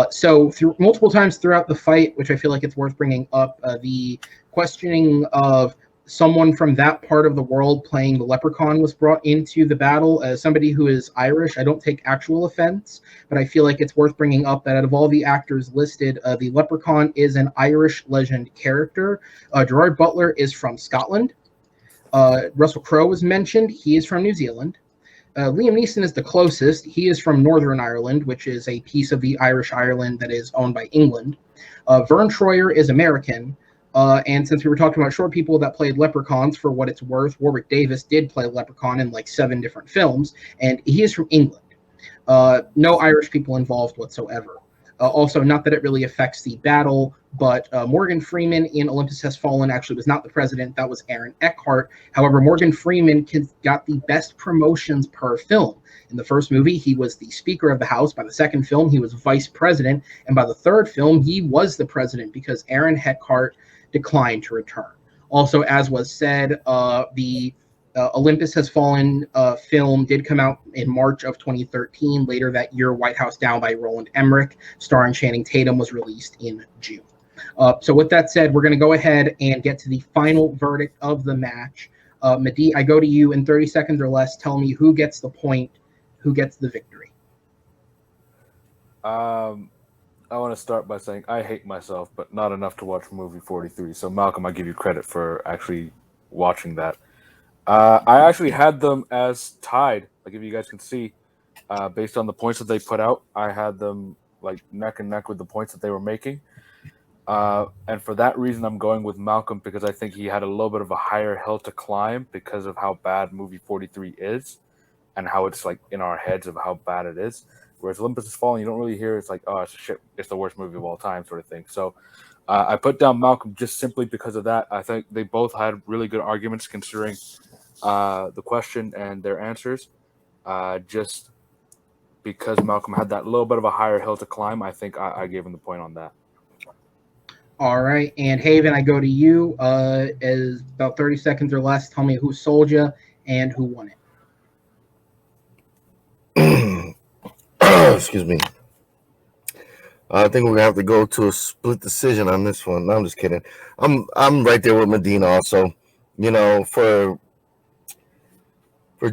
So through multiple times throughout the fight, which I feel like it's worth bringing up, the questioning of someone from that part of the world playing the Leprechaun was brought into the battle. As somebody who is Irish, I don't take actual offense, but I feel like it's worth bringing up that out of all the actors listed, the Leprechaun is an Irish legend character. Gerard Butler is from Scotland. Russell Crowe was mentioned. He is from New Zealand. Liam Neeson is the closest. He is from Northern Ireland, which is a piece of the Irish Ireland that is owned by England. Vern Troyer is American. And since we were talking about short people that played leprechauns, for what it's worth, Warwick Davis did play Leprechaun in like 7 different films, and he is from England. No Irish people involved whatsoever. Also, not that it really affects the battle, but Morgan Freeman in Olympus Has Fallen actually was not the president. That was Aaron Eckhart. However, Morgan Freeman got the best promotions per film. In the first movie, he was the Speaker of the House. By the second film, he was vice president. And by the third film, he was the president because Aaron Eckhart declined to return. Also, as was said, the Olympus Has Fallen film did come out in March of 2013. Later that year, White House Down by Roland Emmerich, starring Channing Tatum, was released in June. So with that said, we're going to go ahead and get to the final verdict of the match. Mehdi, I go to you in 30 seconds or less. Tell me who gets the point, who gets the victory. I want to start by saying I hate myself, but not enough to watch movie 43. So Malcolm, I give you credit for actually watching that. I actually had them as tied. Like if you guys can see, based on the points that they put out, I had them like neck and neck with the points that they were making. And for that reason, I'm going with Malcolm because I think he had a little bit of a higher hill to climb because of how bad movie 43 is and how it's like in our heads of how bad it is. Whereas Olympus Has Fallen, you don't really hear it's like, oh, it's shit, it's the worst movie of all time, sort of thing. So I put down Malcolm just simply because of that. I think they both had really good arguments considering the question and their answers. Just because Malcolm had that little bit of a higher hill to climb, I think I gave him the point on that. All right, and Haven, I go to you. Is about 30 seconds or less. Tell me who sold you and who won it. Excuse me. I think we're gonna have to go to a split decision on this one. No, I'm just kidding. I'm right there with Medina also. You know, for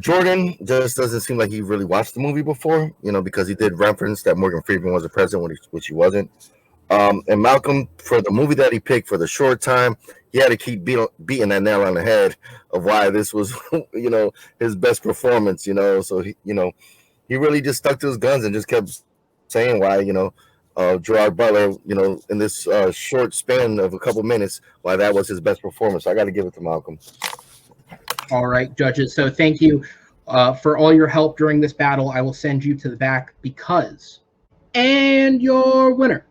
Jordan, just doesn't seem like he really watched the movie before. You know, because he did reference that Morgan Freeman was the president, which he wasn't. And Malcolm, for the movie that he picked for the short time, he had to keep beating that nail on the head of why this was, you know, his best performance. You know, so he really just stuck to his guns and just kept saying why, you know, Gerard Butler, you know, in this short span of a couple minutes, why that was his best performance. So I got to give it to Malcolm. All right, judges. So thank you for all your help during this battle. I will send you to the back because, and your winner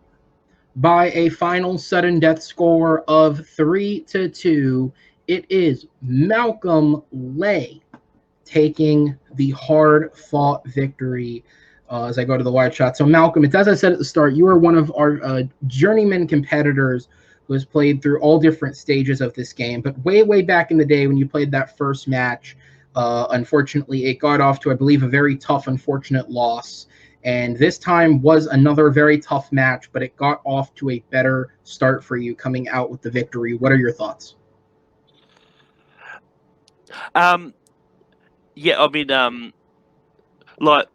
by a final sudden death score of 3-2, it is Malcolm Lay taking the hard-fought victory as I go to the wide shot. So, Malcolm, it's as I said at the start, you are one of our journeyman competitors who has played through all different stages of this game. But way, way back in the day when you played that first match, unfortunately, it got off to, I believe, a very tough, unfortunate loss. And this time was another very tough match, but it got off to a better start for you coming out with the victory. What are your thoughts? Yeah, I mean, like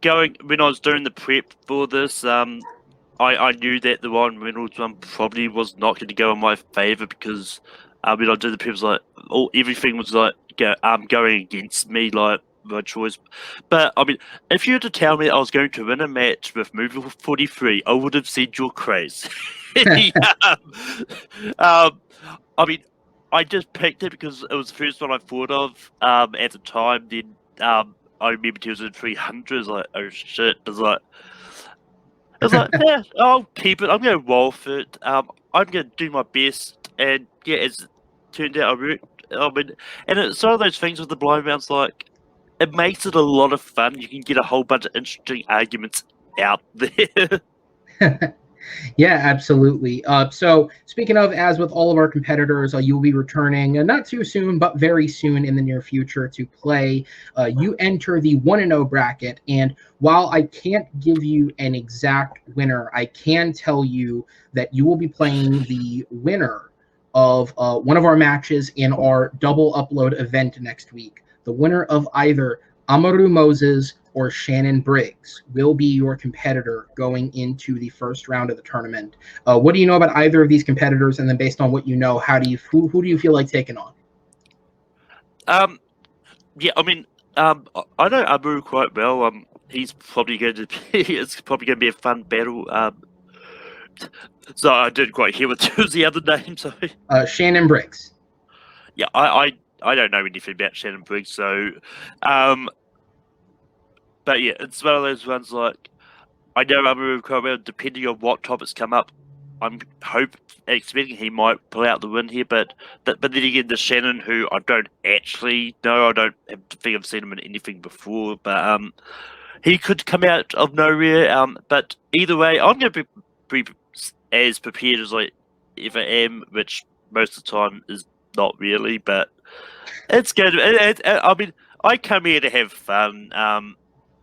going when I was doing the prep for this, I knew that the Ryan Reynolds one probably was not going to go in my favor because when I did the prep, was like everything was like going against me, like my choice. But I mean, if you were to tell me I was going to win a match with Movie 43, I would have said you're crazy. I mean, I just picked it because it was the first one I thought of at the time. Then I remembered he was in 300. Like, oh shit! It's like, yeah, I'll keep it. I'm going to roll for it. I'm going to do my best, and yeah, it's turned out I mean, and it's one of those things with the blind rounds. Like, it makes it a lot of fun. You can get a whole bunch of interesting arguments out there. Yeah, absolutely. So speaking of, as with all of our competitors, you will be returning not too soon, but very soon in the near future to play. You enter the 1-0 bracket, and while I can't give you an exact winner, I can tell you that you will be playing the winner of one of our matches in our double upload event next week. The winner of either Amaru Moses or Shannon Briggs will be your competitor going into the first round of the tournament. What do you know about either of these competitors? And then based on what you know, who do you feel like taking on? Yeah, I mean, I know Abu quite well. He's probably going to be, it's probably going to be a fun battle. So I didn't quite hear what was the other name. Sorry. Shannon Briggs. Yeah, I don't know anything about Shannon Briggs, so but yeah, it's one of those ones like I know Abu quite well. Depending on what topics come up, I'm expecting he might pull out the win here. But then again, the Shannon, who I don't actually know, I don't think I've seen him in anything before, but he could come out of nowhere. But either way, I'm going to be as prepared as I ever am, which most of the time is not really. But it's good. I mean, I come here to have fun.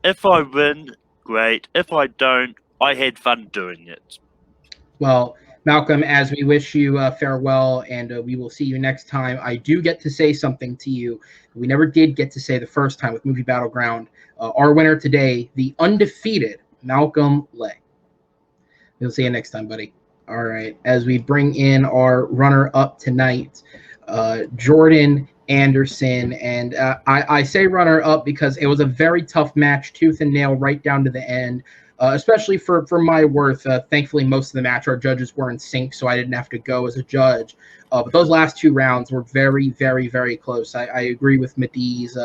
If I win, great. If I don't, I had fun doing it. Well, Malcolm, as we wish you farewell and we will see you next time, I do get to say something to you we never did get to say the first time with Movie Battleground. Our winner today, the undefeated Malcolm Lay. We'll see you next time, buddy. All right. As we bring in our runner-up tonight, Jordan Anderson. And I say runner-up because it was a very tough match, tooth and nail, right down to the end. Especially for my worth. Thankfully, most of the match, our judges were in sync, so I didn't have to go as a judge. But those last 2 rounds were very, very, very close. I agree with Medi's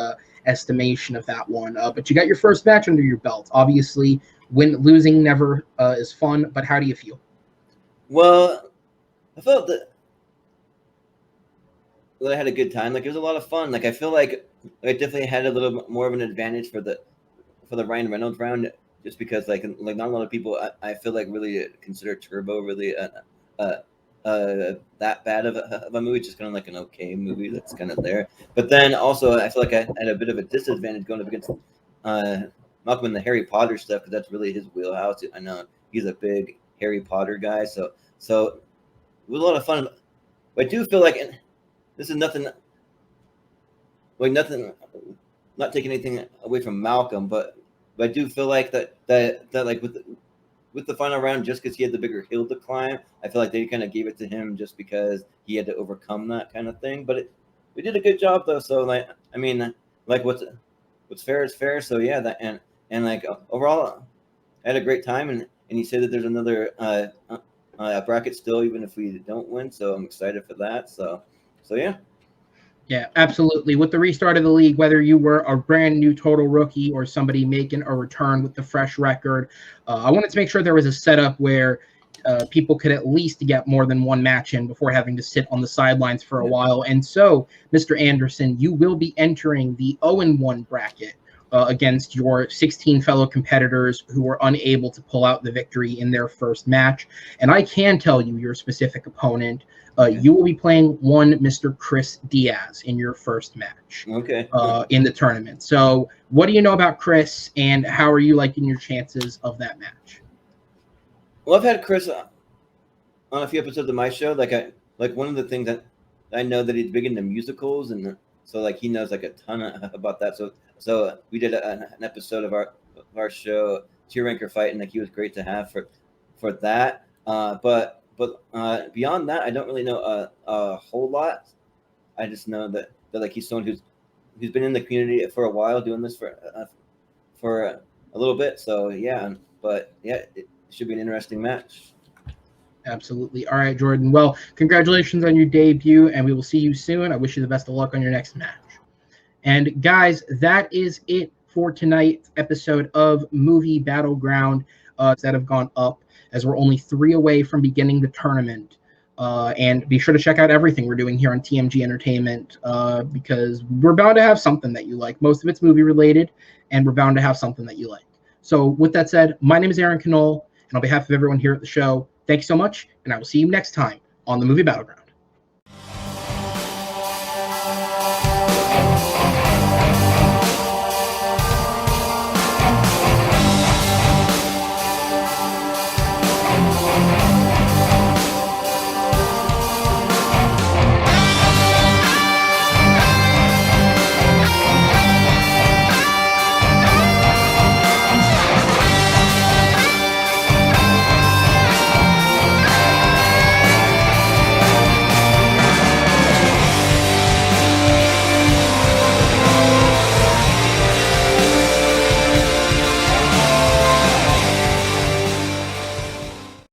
estimation of that one. But you got your first match under your belt. Obviously, losing never is fun, but how do you feel? Well, I felt that I had a good time. Like, it was a lot of fun. Like, I feel like I definitely had a little more of an advantage for the Ryan Reynolds round, just because like not a lot of people I feel like really consider Turbo really that bad of a movie, just kind of like an okay movie that's kind of there. But then also I feel like I had a bit of a disadvantage going up against Malcolm in the Harry Potter stuff, because that's really his wheelhouse. I know he's a big Harry Potter guy, so it was a lot of fun. But I do feel like, and this is nothing, not taking anything away from Malcolm, but I do feel like that like with the final round, just because he had the bigger hill to climb, I feel like they kind of gave it to him just because he had to overcome that kind of thing. But we did a good job though. So like, I mean, like what's fair is fair. So yeah, that and like overall, I had a great time. And you say that there's another bracket still, even if we don't win. So I'm excited for that. So yeah. Yeah, absolutely. With the restart of the league, whether you were a brand new total rookie or somebody making a return with the fresh record, I wanted to make sure there was a setup where people could at least get more than one match in before having to sit on the sidelines for a while. And so, Mr. Anderson, you will be entering the 0-1 bracket against your 16 fellow competitors who were unable to pull out the victory in their first match. And I can tell you your specific opponent. You will be playing one Mr. Chris Diaz in your first match in the tournament. So what do you know about Chris, and how are you liking your chances of that match? Well, I've had Chris on a few episodes of my show. Like one of the things that I know that he's big into musicals, and so like he knows like a ton about that. So we did an episode of our show, Tier Ranker Fight, and like he was great to have for that. But beyond that, I don't really know a whole lot. I just know that like he's someone who's been in the community for a while, doing this for a little bit. So yeah, but yeah, it should be an interesting match. Absolutely. All right, Jordan. Well, congratulations on your debut, and we will see you soon. I wish you the best of luck on your next match. And guys, that is it for tonight's episode of Movie Battleground that have gone up, as we're only 3 away from beginning the tournament. And be sure to check out everything we're doing here on TMG Entertainment, because we're bound to have something that you like. Most of it's movie related, and we're bound to have something that you like. So with that said, my name is Aaron Knoll, and on behalf of everyone here at the show, thank you so much, and I will see you next time on the Movie Battleground.